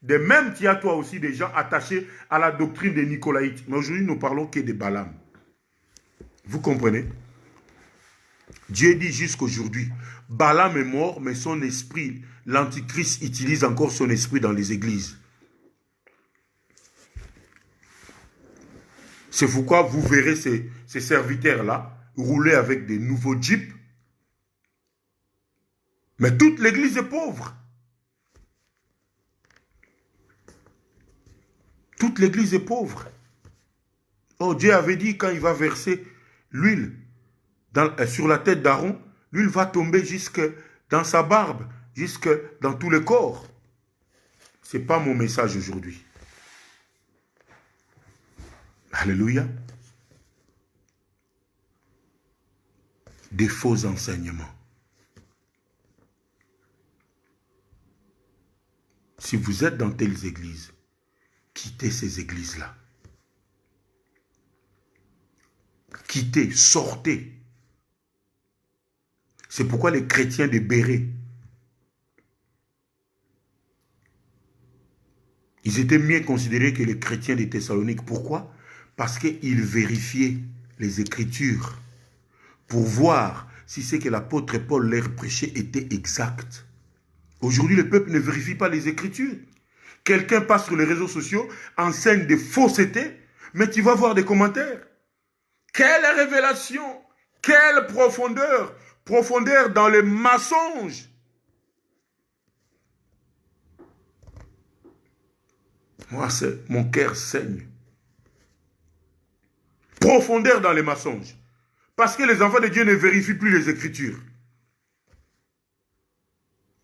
De même, tu as toi aussi des gens attachés à la doctrine des Nicolaïtes. Mais aujourd'hui, nous parlons que de Balaam. Vous comprenez? Dieu dit jusqu'aujourd'hui, Balaam est mort, mais son esprit, l'Antichrist utilise encore son esprit dans les églises. C'est pourquoi vous verrez ces serviteurs-là rouler avec des nouveaux jeeps. Mais toute l'église est pauvre. Toute l'église est pauvre. Oh, Dieu avait dit quand il va verser l'huile sur la tête d'Aaron, l'huile va tomber jusque dans sa barbe, jusque dans tout le corps. Ce n'est pas mon message aujourd'hui. Alléluia. Des faux enseignements. Si vous êtes dans telles églises, quittez ces églises-là. Quittez, sortez. C'est pourquoi les chrétiens de Béret, ils étaient mieux considérés que les chrétiens de Thessalonique. Pourquoi? Parce qu'ils vérifiaient les Écritures pour voir si ce que l'apôtre Paul leur prêchait était exact. Aujourd'hui, le peuple ne vérifie pas les Écritures. Quelqu'un passe sur les réseaux sociaux, enseigne des faussetés, Mais tu vas voir des commentaires. Quelle révélation! Quelle profondeur! Profondeur dans les mensonges. Moi, mon cœur saigne. Profondeur dans les mensonges. Parce que les enfants de Dieu ne vérifient plus les Écritures.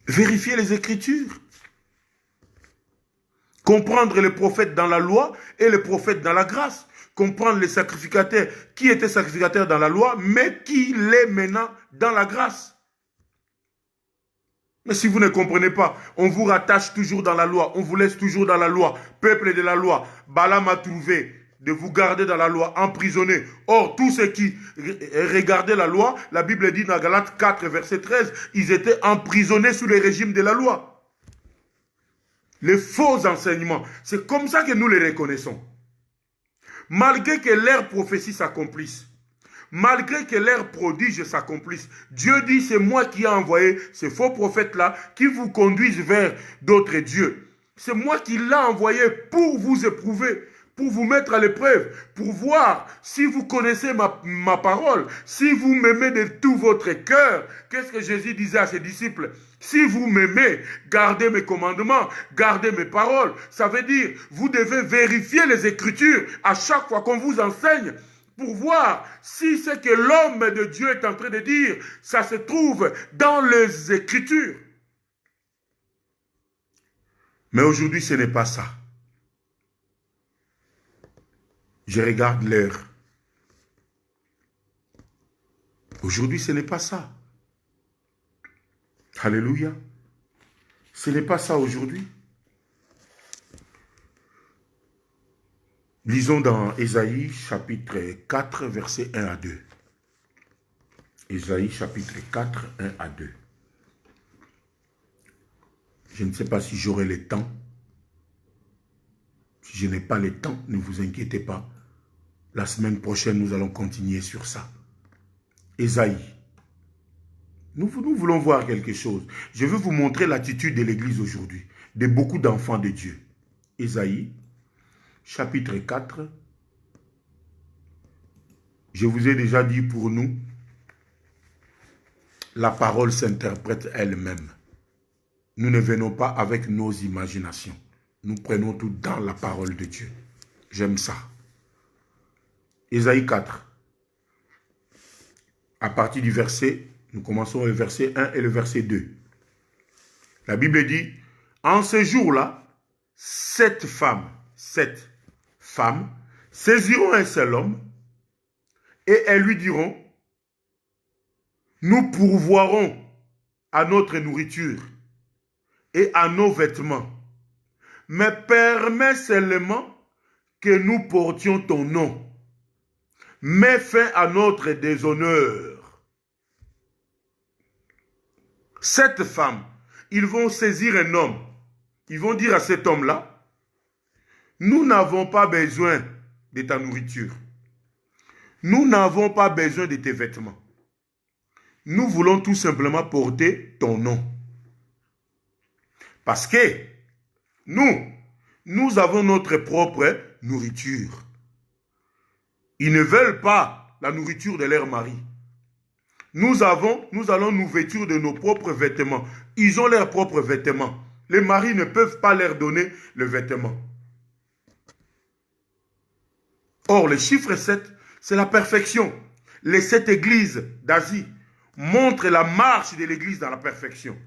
Vérifier les Écritures. Comprendre les prophètes dans la loi et les prophètes dans la grâce. Comprendre les sacrificateurs qui étaient sacrificateurs dans la loi, mais qui l'est maintenant dans la grâce. Mais si vous ne comprenez pas, on vous rattache toujours dans la loi, on vous laisse toujours dans la loi, peuple de la loi. Balaam a trouvé de vous garder dans la loi, emprisonné. Or, tous ceux qui regardaient la loi, la Bible dit dans Galates 4, verset 13, ils étaient emprisonnés sous le régime de la loi. Les faux enseignements, c'est comme ça que nous les reconnaissons. Malgré que leurs prophéties s'accomplissent, malgré que leurs prodiges s'accomplissent, Dieu dit, c'est moi qui ai envoyé ces faux prophètes-là qui vous conduisent vers d'autres dieux. C'est moi qui l'ai envoyé pour vous éprouver, pour vous mettre à l'épreuve, pour voir si vous connaissez ma parole, si vous m'aimez de tout votre cœur. Qu'est-ce que Jésus disait à ses disciples? Si vous m'aimez, gardez mes commandements, gardez mes paroles. Ça veut dire, vous devez vérifier les Écritures à chaque fois qu'on vous enseigne pour voir si ce que l'homme de Dieu est en train de dire, ça se trouve dans les Écritures. Mais aujourd'hui, ce n'est pas ça. Je regarde l'heure. Aujourd'hui, ce n'est pas ça. Alléluia. Ce n'est pas ça aujourd'hui. Lisons dans Ésaïe chapitre 4, versets 1 à 2. Ésaïe chapitre 4, 1 à 2. Je ne sais pas si j'aurai le temps. Si je n'ai pas le temps, ne vous inquiétez pas. La semaine prochaine, nous allons continuer sur ça. Ésaïe. Nous voulons voir quelque chose. Je veux vous montrer l'attitude de l'Église aujourd'hui, de beaucoup d'enfants de Dieu. Ésaïe, chapitre 4. Je vous ai déjà dit pour nous, la parole s'interprète elle-même. Nous ne venons pas avec nos imaginations. Nous prenons tout dans la parole de Dieu. J'aime ça. Ésaïe 4. À partir du verset, nous commençons le verset 1 et le verset 2. La Bible dit, en ce jour-là, 7 femmes saisiront un seul homme et elles lui diront, nous pourvoirons à notre nourriture et à nos vêtements, mais permets seulement que nous portions ton nom. Mets fin à notre déshonneur. 7 femmes, ils vont saisir un homme. Ils vont dire à cet homme-là, nous n'avons pas besoin de ta nourriture. Nous n'avons pas besoin de tes vêtements. Nous voulons tout simplement porter ton nom. Parce que nous avons notre propre nourriture. Ils ne veulent pas la nourriture de leur mari. Nous allons nous vêtir de nos propres vêtements. Ils ont leurs propres vêtements. Les maris ne peuvent pas leur donner le vêtement. Or, le chiffre 7, c'est la perfection. Les 7 églises d'Asie montrent la marche de l'église dans la perfection.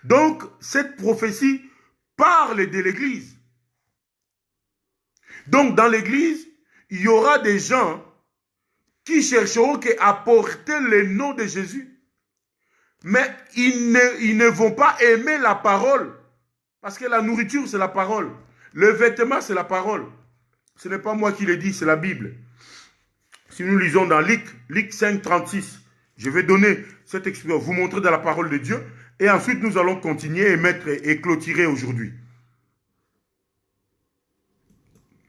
Donc, cette prophétie parle de l'église. Donc, dans l'église, il y aura des gens qui chercheront à porter le nom de Jésus. Mais ils ne vont pas aimer la parole. Parce que la nourriture, c'est la parole. Le vêtement, c'est la parole. Ce n'est pas moi qui le dis, c'est la Bible. Si nous lisons dans Luc 5, 36, je vais donner cette expression, vous montrer dans la parole de Dieu. Et ensuite, nous allons continuer et clôturer aujourd'hui.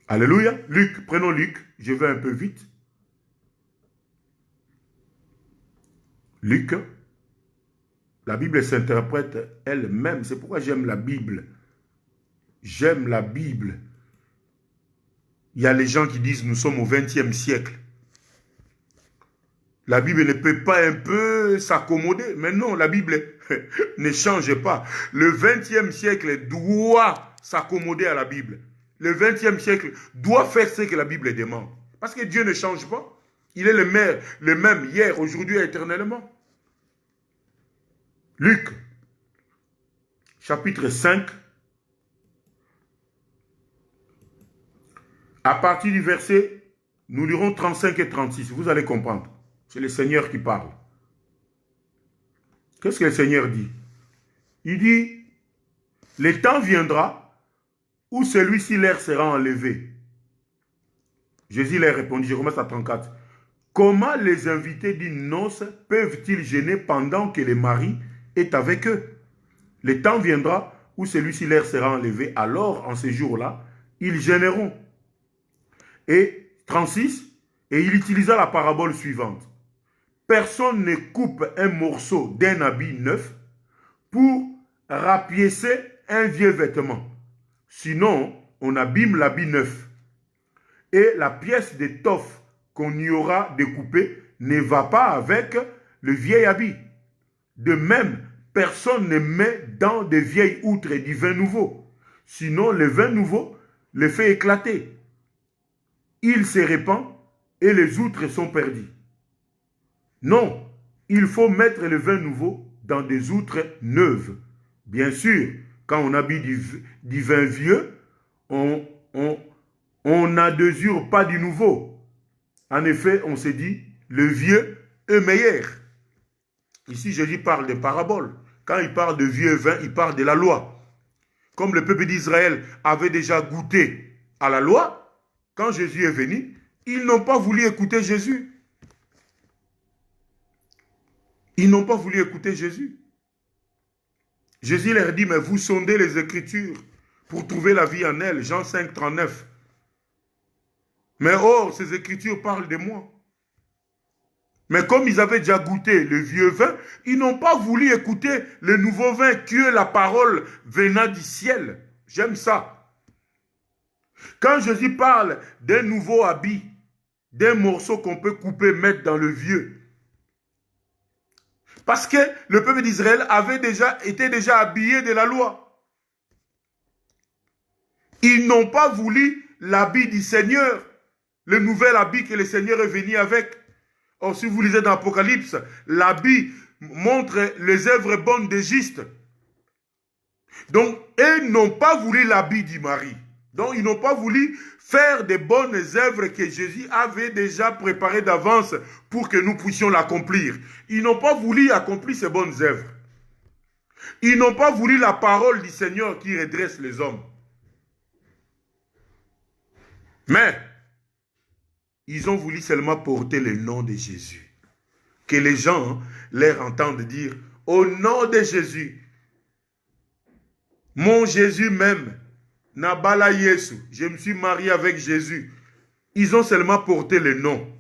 Alléluia. Luc, prenons Luc. Je vais un peu vite. Luc. La Bible s'interprète elle-même. C'est pourquoi j'aime la Bible. J'aime la Bible. Il y a les gens qui disent nous sommes au XXe siècle. La Bible ne peut pas un peu s'accommoder. Mais non, la Bible ne change pas. Le XXe siècle doit s'accommoder à la Bible. Le XXe siècle doit faire ce que la Bible demande. Parce que Dieu ne change pas. Il est le même hier, aujourd'hui et éternellement. Luc, chapitre 5, à partir du verset, nous lirons 35 et 36. Vous allez comprendre. C'est le Seigneur qui parle. Qu'est-ce que le Seigneur dit? Il dit, le temps viendra où celui-ci l'air sera enlevé. Jésus leur répondit, je commence à 34. Comment les invités d'une noce peuvent-ils gêner pendant que le mari est avec eux? Le temps viendra où celui-ci l'air sera enlevé. Alors, en ces jours-là, ils gêneront. Et 36, et il utilisa la parabole suivante. Personne ne coupe un morceau d'un habit neuf pour rapiécer un vieux vêtement. Sinon, on abîme l'habit neuf. Et la pièce d'étoffe qu'on y aura découpée ne va pas avec le vieil habit. De même, personne ne met dans de vieilles outres du vin nouveau. Sinon, le vin nouveau le fait éclater. Il se répand et les outres sont perdues. Non, il faut mettre le vin nouveau dans des outres neuves. Bien sûr, quand on habille du vin vieux, on n'adesure pas du nouveau. En effet, on se dit, le vieux est meilleur. Ici, Jésus parle de paraboles. Quand il parle de vieux vin, il parle de la loi. Comme le peuple d'Israël avait déjà goûté à la loi, quand Jésus est venu, ils n'ont pas voulu écouter Jésus. Ils n'ont pas voulu écouter Jésus. Jésus leur dit, mais vous sondez les Écritures pour trouver la vie en elles. Jean 5, 39. Mais or, ces Écritures parlent de moi. Mais comme ils avaient déjà goûté le vieux vin, ils n'ont pas voulu écouter le nouveau vin que la parole venant du ciel. J'aime ça. Quand Jésus parle d'un nouveau habit, d'un morceau qu'on peut couper, mettre dans le vieux, parce que le peuple d'Israël était déjà habillé de la loi. Ils n'ont pas voulu l'habit du Seigneur, le nouvel habit que le Seigneur est venu avec. Or, si vous lisez dans l'Apocalypse, l'habit montre les œuvres bonnes d'Égypte. Donc, ils n'ont pas voulu l'habit du mari. Donc, ils n'ont pas voulu faire des bonnes œuvres que Jésus avait déjà préparées d'avance pour que nous puissions l'accomplir. Ils n'ont pas voulu accomplir ces bonnes œuvres. Ils n'ont pas voulu la parole du Seigneur qui redresse les hommes. Mais, ils ont voulu seulement porter le nom de Jésus. Que les gens leur entendent dire, au nom de Jésus, mon Jésus même, Nabala Yesu, je me suis marié avec Jésus. Ils ont seulement porté le nom.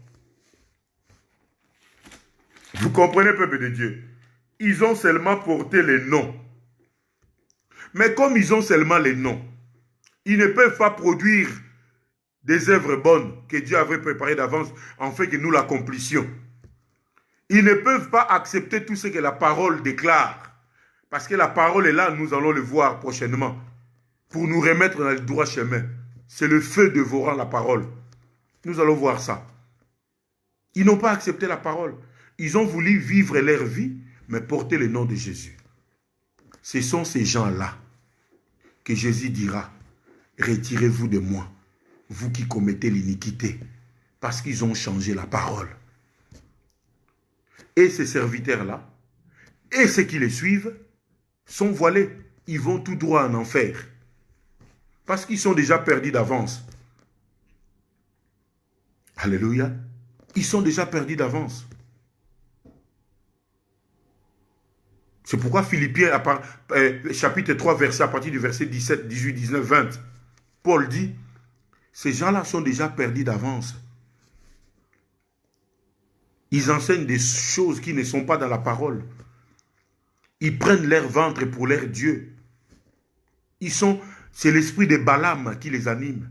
Vous comprenez, peuple de Dieu? Ils ont seulement porté le nom. Mais comme ils ont seulement les noms, ils ne peuvent pas produire des œuvres bonnes que Dieu avait préparées d'avance, en fait que nous l'accomplissions. Ils ne peuvent pas accepter tout ce que la parole déclare. Parce que la parole est là, nous allons le voir prochainement. Pour nous remettre dans le droit chemin. C'est le feu dévorant la parole. Nous allons voir ça. Ils n'ont pas accepté la parole. Ils ont voulu vivre leur vie, mais porter le nom de Jésus. Ce sont ces gens-là que Jésus dira, retirez-vous de moi, vous qui commettez l'iniquité, parce qu'ils ont changé la parole. Et ces serviteurs-là, et ceux qui les suivent, sont voilés. Ils vont tout droit en enfer. Parce qu'ils sont déjà perdus d'avance. Alléluia. Ils sont déjà perdus d'avance. C'est pourquoi Philippiens, chapitre 3, verset, à partir du verset 17, 18, 19, 20, Paul dit, ces gens-là sont déjà perdus d'avance. Ils enseignent des choses qui ne sont pas dans la parole. Ils prennent leur ventre pour leur Dieu. C'est l'esprit de Balaam qui les anime.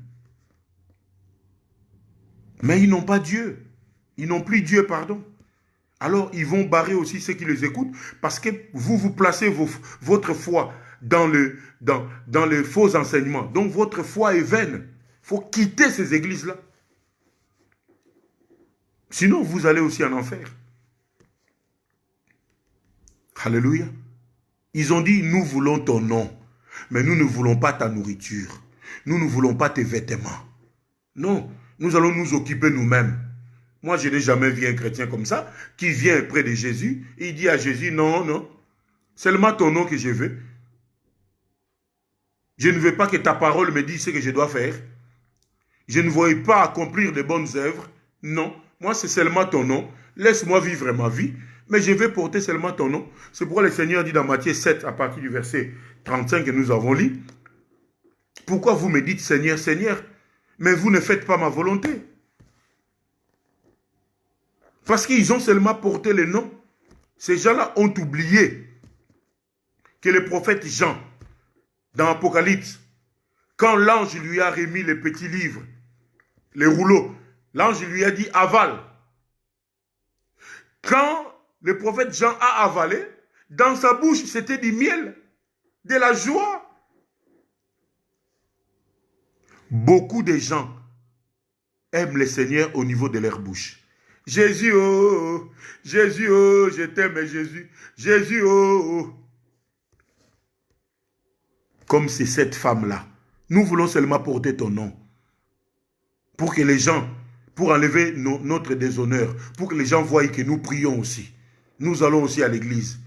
Mais ils n'ont pas Dieu. Ils n'ont plus Dieu, pardon. Alors, ils vont barrer aussi ceux qui les écoutent parce que vous placez votre foi dans les faux enseignements. Donc, votre foi est vaine. Il faut quitter ces églises-là. Sinon, vous allez aussi en enfer. Alléluia. Ils ont dit, nous voulons ton nom, mais nous ne voulons pas ta nourriture. Nous ne voulons pas tes vêtements. Non, nous allons nous occuper nous-mêmes. Moi, je n'ai jamais vu un chrétien comme ça, qui vient près de Jésus, et il dit à Jésus, non, non, seulement ton nom que je veux. Je ne veux pas que ta parole me dise ce que je dois faire. Je ne veux pas accomplir de bonnes œuvres. Non, moi, c'est seulement ton nom. Laisse-moi vivre ma vie, mais je vais porter seulement ton nom. C'est pourquoi le Seigneur dit dans Matthieu 7, à partir du verset 35 que nous avons lu, pourquoi vous me dites Seigneur, Seigneur, mais vous ne faites pas ma volonté? Parce qu'ils ont seulement porté le nom. Ces gens-là ont oublié que le prophète Jean, dans Apocalypse, quand l'ange lui a remis les petits livres, les rouleaux, l'ange lui a dit avale. Quand le prophète Jean a avalé, dans sa bouche, c'était du miel, de la joie. Beaucoup de gens aiment le Seigneur au niveau de leur bouche. Jésus, oh, Jésus, oh, je t'aime, Jésus. Jésus, oh, oh. Comme c'est cette femme-là. Nous voulons seulement porter ton nom. Pour que les gens, pour enlever notre déshonneur, pour que les gens voient que nous prions aussi. Nous allons aussi à l'église.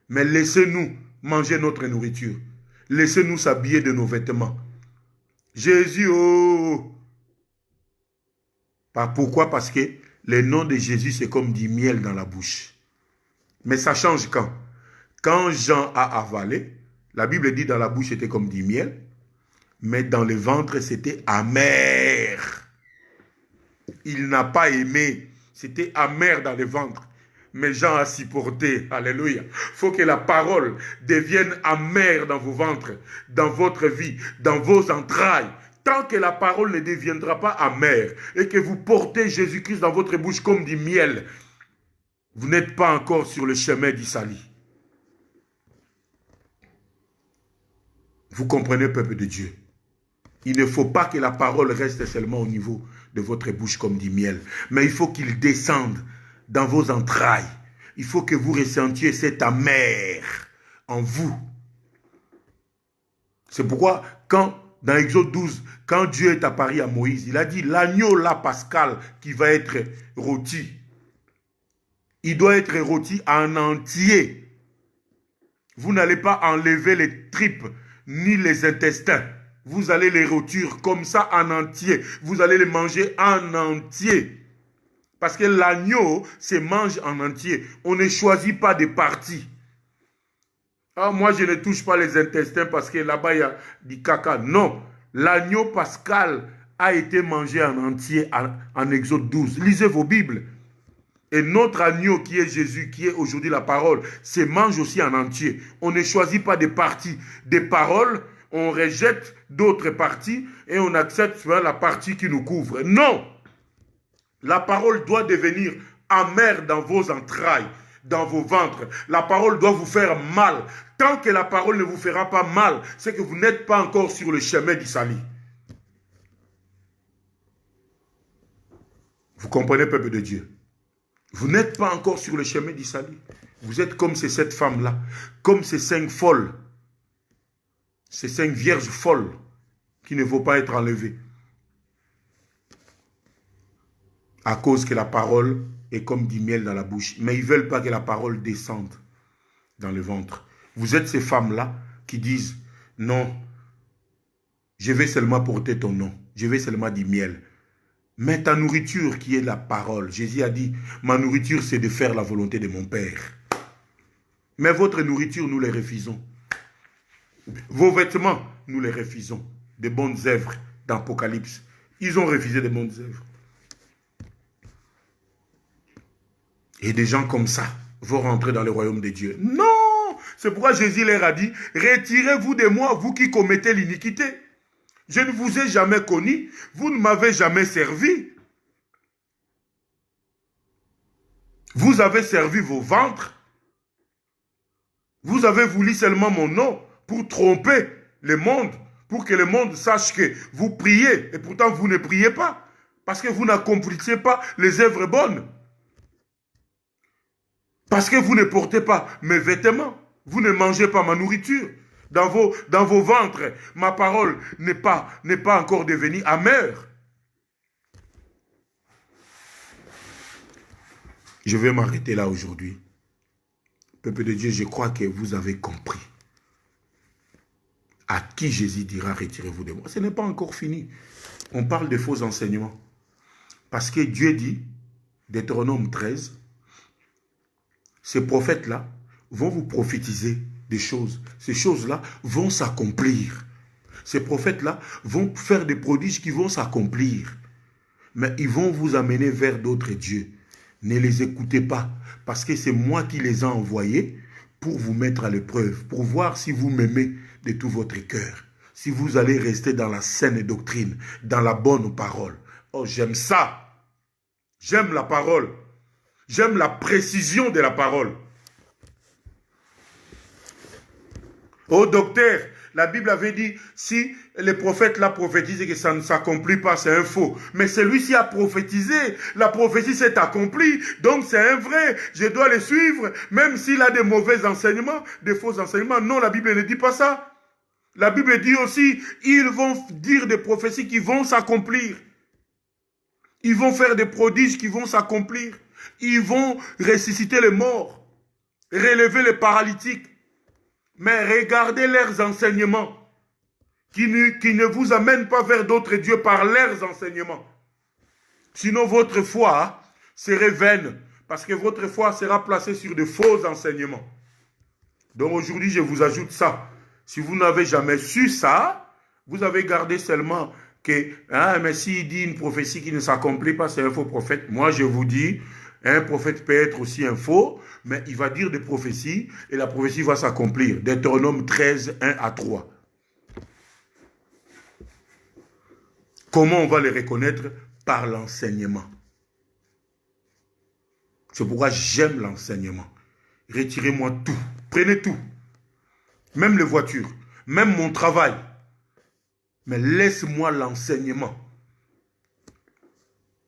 Mais laissez-nous manger notre nourriture. Laissez-nous s'habiller de nos vêtements. Jésus, oh. Pourquoi? Parce que le nom de Jésus, c'est comme du miel dans la bouche. Mais ça change quand? Quand Jean a avalé, la Bible dit dans la bouche, c'était comme du miel, mais dans le ventre, c'était amer. Il n'a pas aimé, c'était amer dans le ventre. Mais Jean a supporté, alléluia. Il faut que la parole devienne amère dans vos ventres, dans votre vie, dans vos entrailles. Tant que la parole ne deviendra pas amère et que vous portez Jésus-Christ dans votre bouche comme du miel, vous n'êtes pas encore sur le chemin d'Isali. Vous comprenez, peuple de Dieu? Il ne faut pas que la parole reste seulement au niveau de votre bouche comme du miel, mais il faut qu'il descende dans vos entrailles. Il faut que vous ressentiez cette amère en vous. C'est pourquoi dans Exode 12, quand Dieu est apparu à Moïse, il a dit l'agneau là pascal qui va être rôti. Il doit être rôti en entier. Vous n'allez pas enlever les tripes ni les intestins. Vous allez les rôtir comme ça en entier. Vous allez les manger en entier. Parce que l'agneau se mange en entier. On ne choisit pas des parties. Ah, moi, je ne touche pas les intestins parce que là-bas, il y a du caca. Non. L'agneau pascal a été mangé en entier en Exode 12. Lisez vos Bibles. Et notre agneau qui est Jésus, qui est aujourd'hui la parole, se mange aussi en entier. On ne choisit pas des parties. Des paroles, on rejette d'autres parties et on accepte la partie qui nous couvre. Non! La parole doit devenir amère dans vos entrailles, dans vos ventres. La parole doit vous faire mal. Tant que la parole ne vous fera pas mal, c'est que vous n'êtes pas encore sur le chemin d'Isali. Vous comprenez, peuple de Dieu? Vous n'êtes pas encore sur le chemin d'Isali. Vous êtes comme ces 7 femmes-là, comme ces 5 folles, ces 5 vierges folles qui ne vont pas être enlevées. À cause que la parole est comme du miel dans la bouche. Mais ils ne veulent pas que la parole descende dans le ventre. Vous êtes ces femmes-là qui disent, non, je vais seulement porter ton nom. Je vais seulement du miel. Mais ta nourriture qui est la parole, Jésus a dit, ma nourriture c'est de faire la volonté de mon Père. Mais votre nourriture, nous les refusons. Vos vêtements, nous les refusons. Des bonnes œuvres d'Apocalypse. Ils ont refusé des bonnes œuvres. Et des gens comme ça vont rentrer dans le royaume de Dieu. Non! C'est pourquoi Jésus leur a dit, retirez-vous de moi, vous qui commettez l'iniquité. Je ne vous ai jamais connu, vous ne m'avez jamais servi. Vous avez servi vos ventres. Vous avez voulu seulement mon nom pour tromper le monde, pour que le monde sache que vous priez et pourtant vous ne priez pas parce que vous n'accomplissez pas les œuvres bonnes. Parce que vous ne portez pas mes vêtements, vous ne mangez pas ma nourriture. Dans vos ventres, ma parole n'est pas encore devenue amère. Je vais m'arrêter là aujourd'hui. Peuple de Dieu, je crois que vous avez compris. À qui Jésus dira, retirez-vous de moi. Ce n'est pas encore fini. On parle de faux enseignements. Parce que Dieu dit, Deutéronome 13, ces prophètes-là vont vous prophétiser des choses. Ces choses-là vont s'accomplir. Ces prophètes-là vont faire des prodiges qui vont s'accomplir. Mais ils vont vous amener vers d'autres dieux. Ne les écoutez pas, parce que c'est moi qui les ai envoyés pour vous mettre à l'épreuve, pour voir si vous m'aimez de tout votre cœur, si vous allez rester dans la saine doctrine, dans la bonne parole. Oh, j'aime ça. J'aime la parole. J'aime la précision de la parole. Oh docteur, la Bible avait dit, si les prophètes là prophétisent et que ça ne s'accomplit pas, c'est un faux. Mais celui-ci a prophétisé, la prophétie s'est accomplie, donc c'est un vrai. Je dois le suivre, même s'il a des mauvais enseignements, des faux enseignements. Non, la Bible ne dit pas ça. La Bible dit aussi, ils vont dire des prophéties qui vont s'accomplir. Ils vont faire des prodiges qui vont s'accomplir. Ils vont ressusciter les morts, relever les paralytiques. Mais regardez leurs enseignements qui ne vous amènent pas vers d'autres dieux par leurs enseignements. Sinon, votre foi serait vaine parce que votre foi sera placée sur de faux enseignements. Donc aujourd'hui, je vous ajoute ça. Si vous n'avez jamais su ça, vous avez gardé seulement que, mais s'il dit une prophétie qui ne s'accomplit pas, c'est un faux prophète. Moi, je vous dis, un prophète peut être aussi un faux, mais il va dire des prophéties et la prophétie va s'accomplir. Deutéronome 13, 1 à 3. Comment on va les reconnaître? Par l'enseignement. C'est pourquoi j'aime l'enseignement. Retirez-moi tout. Prenez tout. Même les voitures. Même mon travail. Mais laisse-moi l'enseignement.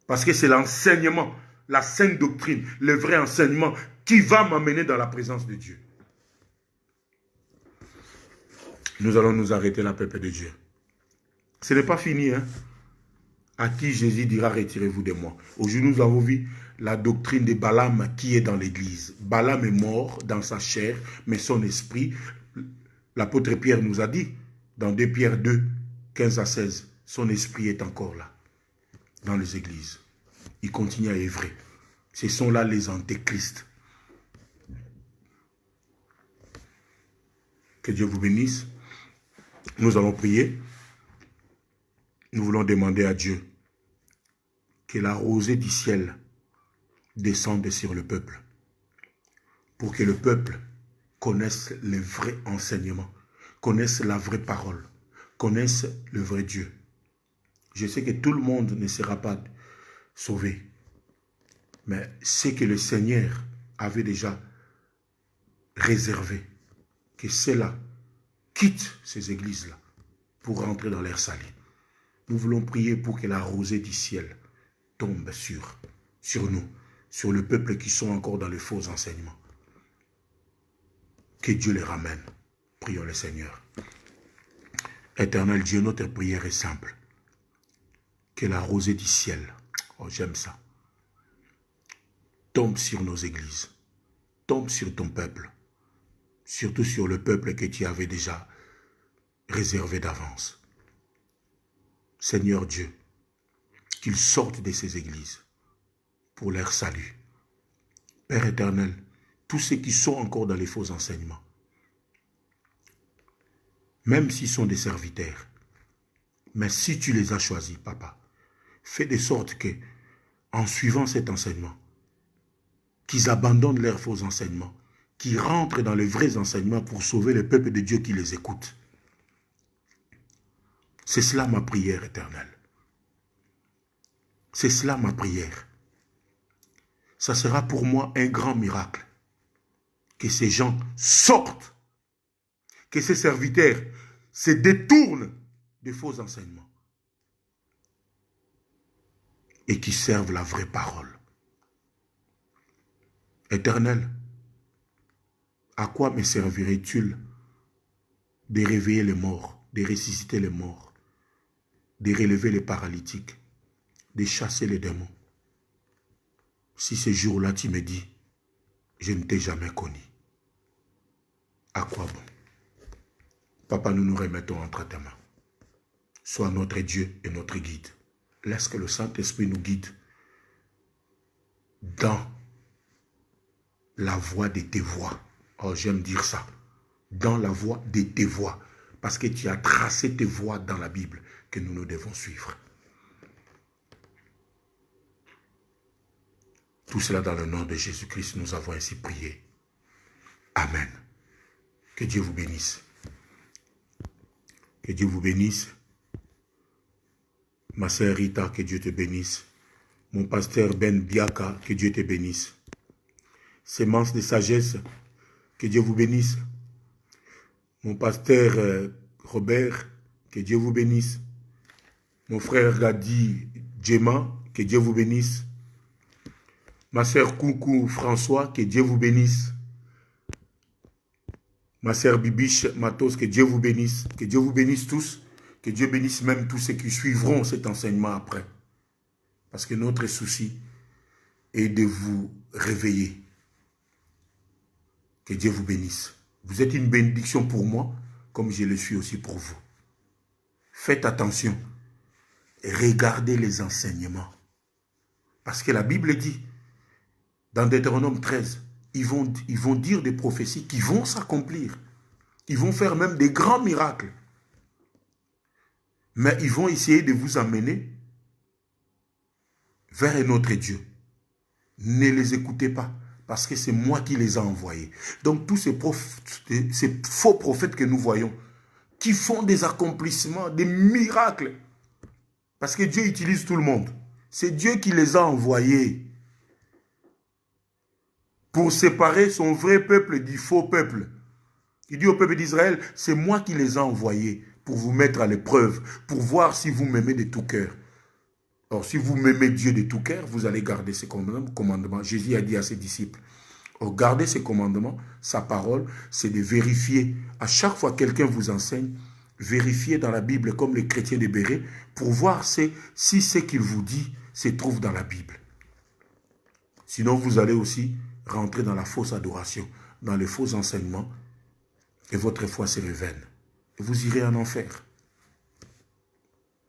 Parce que c'est l'enseignement, la saine doctrine, le vrai enseignement qui va m'amener dans la présence de Dieu. Nous allons nous arrêter là, peuple de Dieu. Ce n'est pas fini, hein. À qui Jésus dira, retirez-vous de moi. Aujourd'hui, nous avons vu la doctrine de Balaam qui est dans l'église. Balaam est mort dans sa chair, mais son esprit, l'apôtre Pierre nous a dit, dans 2 Pierre 2, 15 à 16, son esprit est encore là, dans les églises. Il continue à œuvrer. Ce sont là les antéchrists. Que Dieu vous bénisse. Nous allons prier. Nous voulons demander à Dieu que la rosée du ciel descende sur le peuple, pour que le peuple connaisse le vrai enseignement, connaisse la vraie parole, connaisse le vrai Dieu. Je sais que tout le monde ne sera pas sauvé, mais c'est que le Seigneur avait déjà réservé, que ceux-là quittent ces églises-là pour rentrer dans l'air salé. Nous voulons prier pour que la rosée du ciel tombe sur nous, sur le peuple qui sont encore dans les faux enseignements. Que Dieu les ramène. Prions le Seigneur. Éternel Dieu, notre prière est simple. Que la rosée du ciel, oh j'aime ça, tombe sur nos églises, tombe sur ton peuple, surtout sur le peuple que tu avais déjà réservé d'avance. Seigneur Dieu, qu'ils sortent de ces églises pour leur salut. Père éternel, tous ceux qui sont encore dans les faux enseignements, même s'ils sont des serviteurs, mais si tu les as choisis, Papa, fais de sorte que, en suivant cet enseignement, qu'ils abandonnent leurs faux enseignements, qu'ils rentrent dans les vrais enseignements pour sauver le peuple de Dieu qui les écoute. C'est cela ma prière éternelle. C'est cela ma prière. ça sera pour moi un grand miracle. Que ces gens sortent, que ces serviteurs se détournent des faux enseignements et qui servent la vraie parole. Éternel, à quoi me servirait-il de réveiller les morts, de ressusciter les morts, de relever les paralytiques, de chasser les démons? Si ce jour-là tu me dis, je ne t'ai jamais connu, à quoi bon? Papa, nous nous remettons entre tes mains. Sois notre Dieu et notre guide. Laisse que le Saint-Esprit nous guide dans la voie de tes voies. Oh, j'aime dire ça. Dans la voie de tes voies. Parce que tu as tracé tes voies dans la Bible que nous devons suivre. Tout cela dans le nom de Jésus-Christ, nous avons ainsi prié. Amen. Que Dieu vous bénisse. Que Dieu vous bénisse. Ma sœur Rita, que Dieu te bénisse. Mon pasteur Ben Biaka, que Dieu te bénisse. Sémence de sagesse, que Dieu vous bénisse. Mon pasteur Robert, que Dieu vous bénisse. Mon frère Gadi Djema, que Dieu vous bénisse. Ma sœur Koukou François, que Dieu vous bénisse. Ma sœur Bibiche Matos, que Dieu vous bénisse. Que Dieu vous bénisse tous. Que Dieu bénisse même tous ceux qui suivront cet enseignement après. Parce que notre souci est de vous réveiller. Que Dieu vous bénisse. Vous êtes une bénédiction pour moi, comme je le suis aussi pour vous. Faites attention. Regardez les enseignements. Parce que la Bible dit, dans Deutéronome 13, ils vont dire des prophéties qui vont s'accomplir. Ils vont faire même des grands miracles. Mais ils vont essayer de vous amener vers un autre Dieu. Ne les écoutez pas, parce que c'est moi qui les ai envoyés. Donc tous ces faux prophètes que nous voyons, qui font des accomplissements, des miracles, parce que Dieu utilise tout le monde. C'est Dieu qui les a envoyés pour séparer son vrai peuple du faux peuple. Il dit au peuple d'Israël, c'est moi qui les ai envoyés pour vous mettre à l'épreuve, pour voir si vous m'aimez de tout cœur. Or, si vous m'aimez Dieu de tout cœur, vous allez garder ses commandements. Jésus a dit à ses disciples, or, gardez ses commandements, sa parole, c'est de vérifier. À chaque fois que quelqu'un vous enseigne, vérifiez dans la Bible, comme les chrétiens de Béret, pour voir si ce qu'il vous dit se trouve dans la Bible. Sinon, vous allez aussi rentrer dans la fausse adoration, dans les faux enseignements, et votre foi se révèle. Et vous irez en enfer.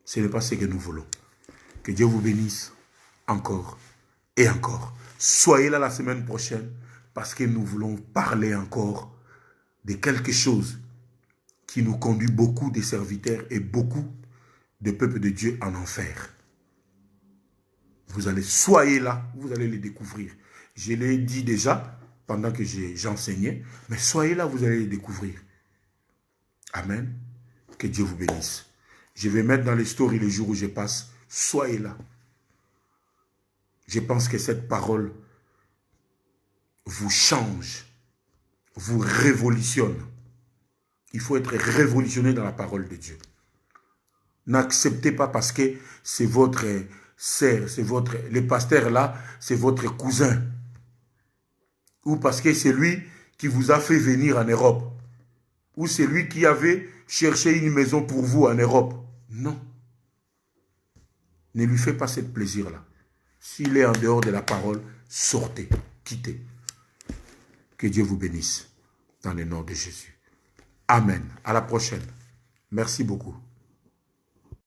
Ce n'est pas ce que nous voulons. Que Dieu vous bénisse encore et encore. Soyez là la semaine prochaine parce que nous voulons parler encore de quelque chose qui nous conduit beaucoup de serviteurs et beaucoup de peuples de Dieu en enfer. Soyez là, vous allez les découvrir. Je l'ai dit déjà pendant que j'enseignais, mais soyez là, vous allez les découvrir. Amen. Que Dieu vous bénisse. Je vais mettre dans les stories le jour où je passe. Soyez là. Je pense que cette parole vous change, vous révolutionne. Il faut être révolutionné dans la parole de Dieu. N'acceptez pas parce que c'est votre sœur, le pasteur là, c'est votre cousin. Ou parce que c'est lui qui vous a fait venir en Europe. Ou c'est lui qui avait cherché une maison pour vous en Europe. Non. Ne lui faites pas ce plaisir-là. S'il est en dehors de la parole, sortez, quittez. Que Dieu vous bénisse dans le nom de Jésus. Amen. À la prochaine. Merci beaucoup.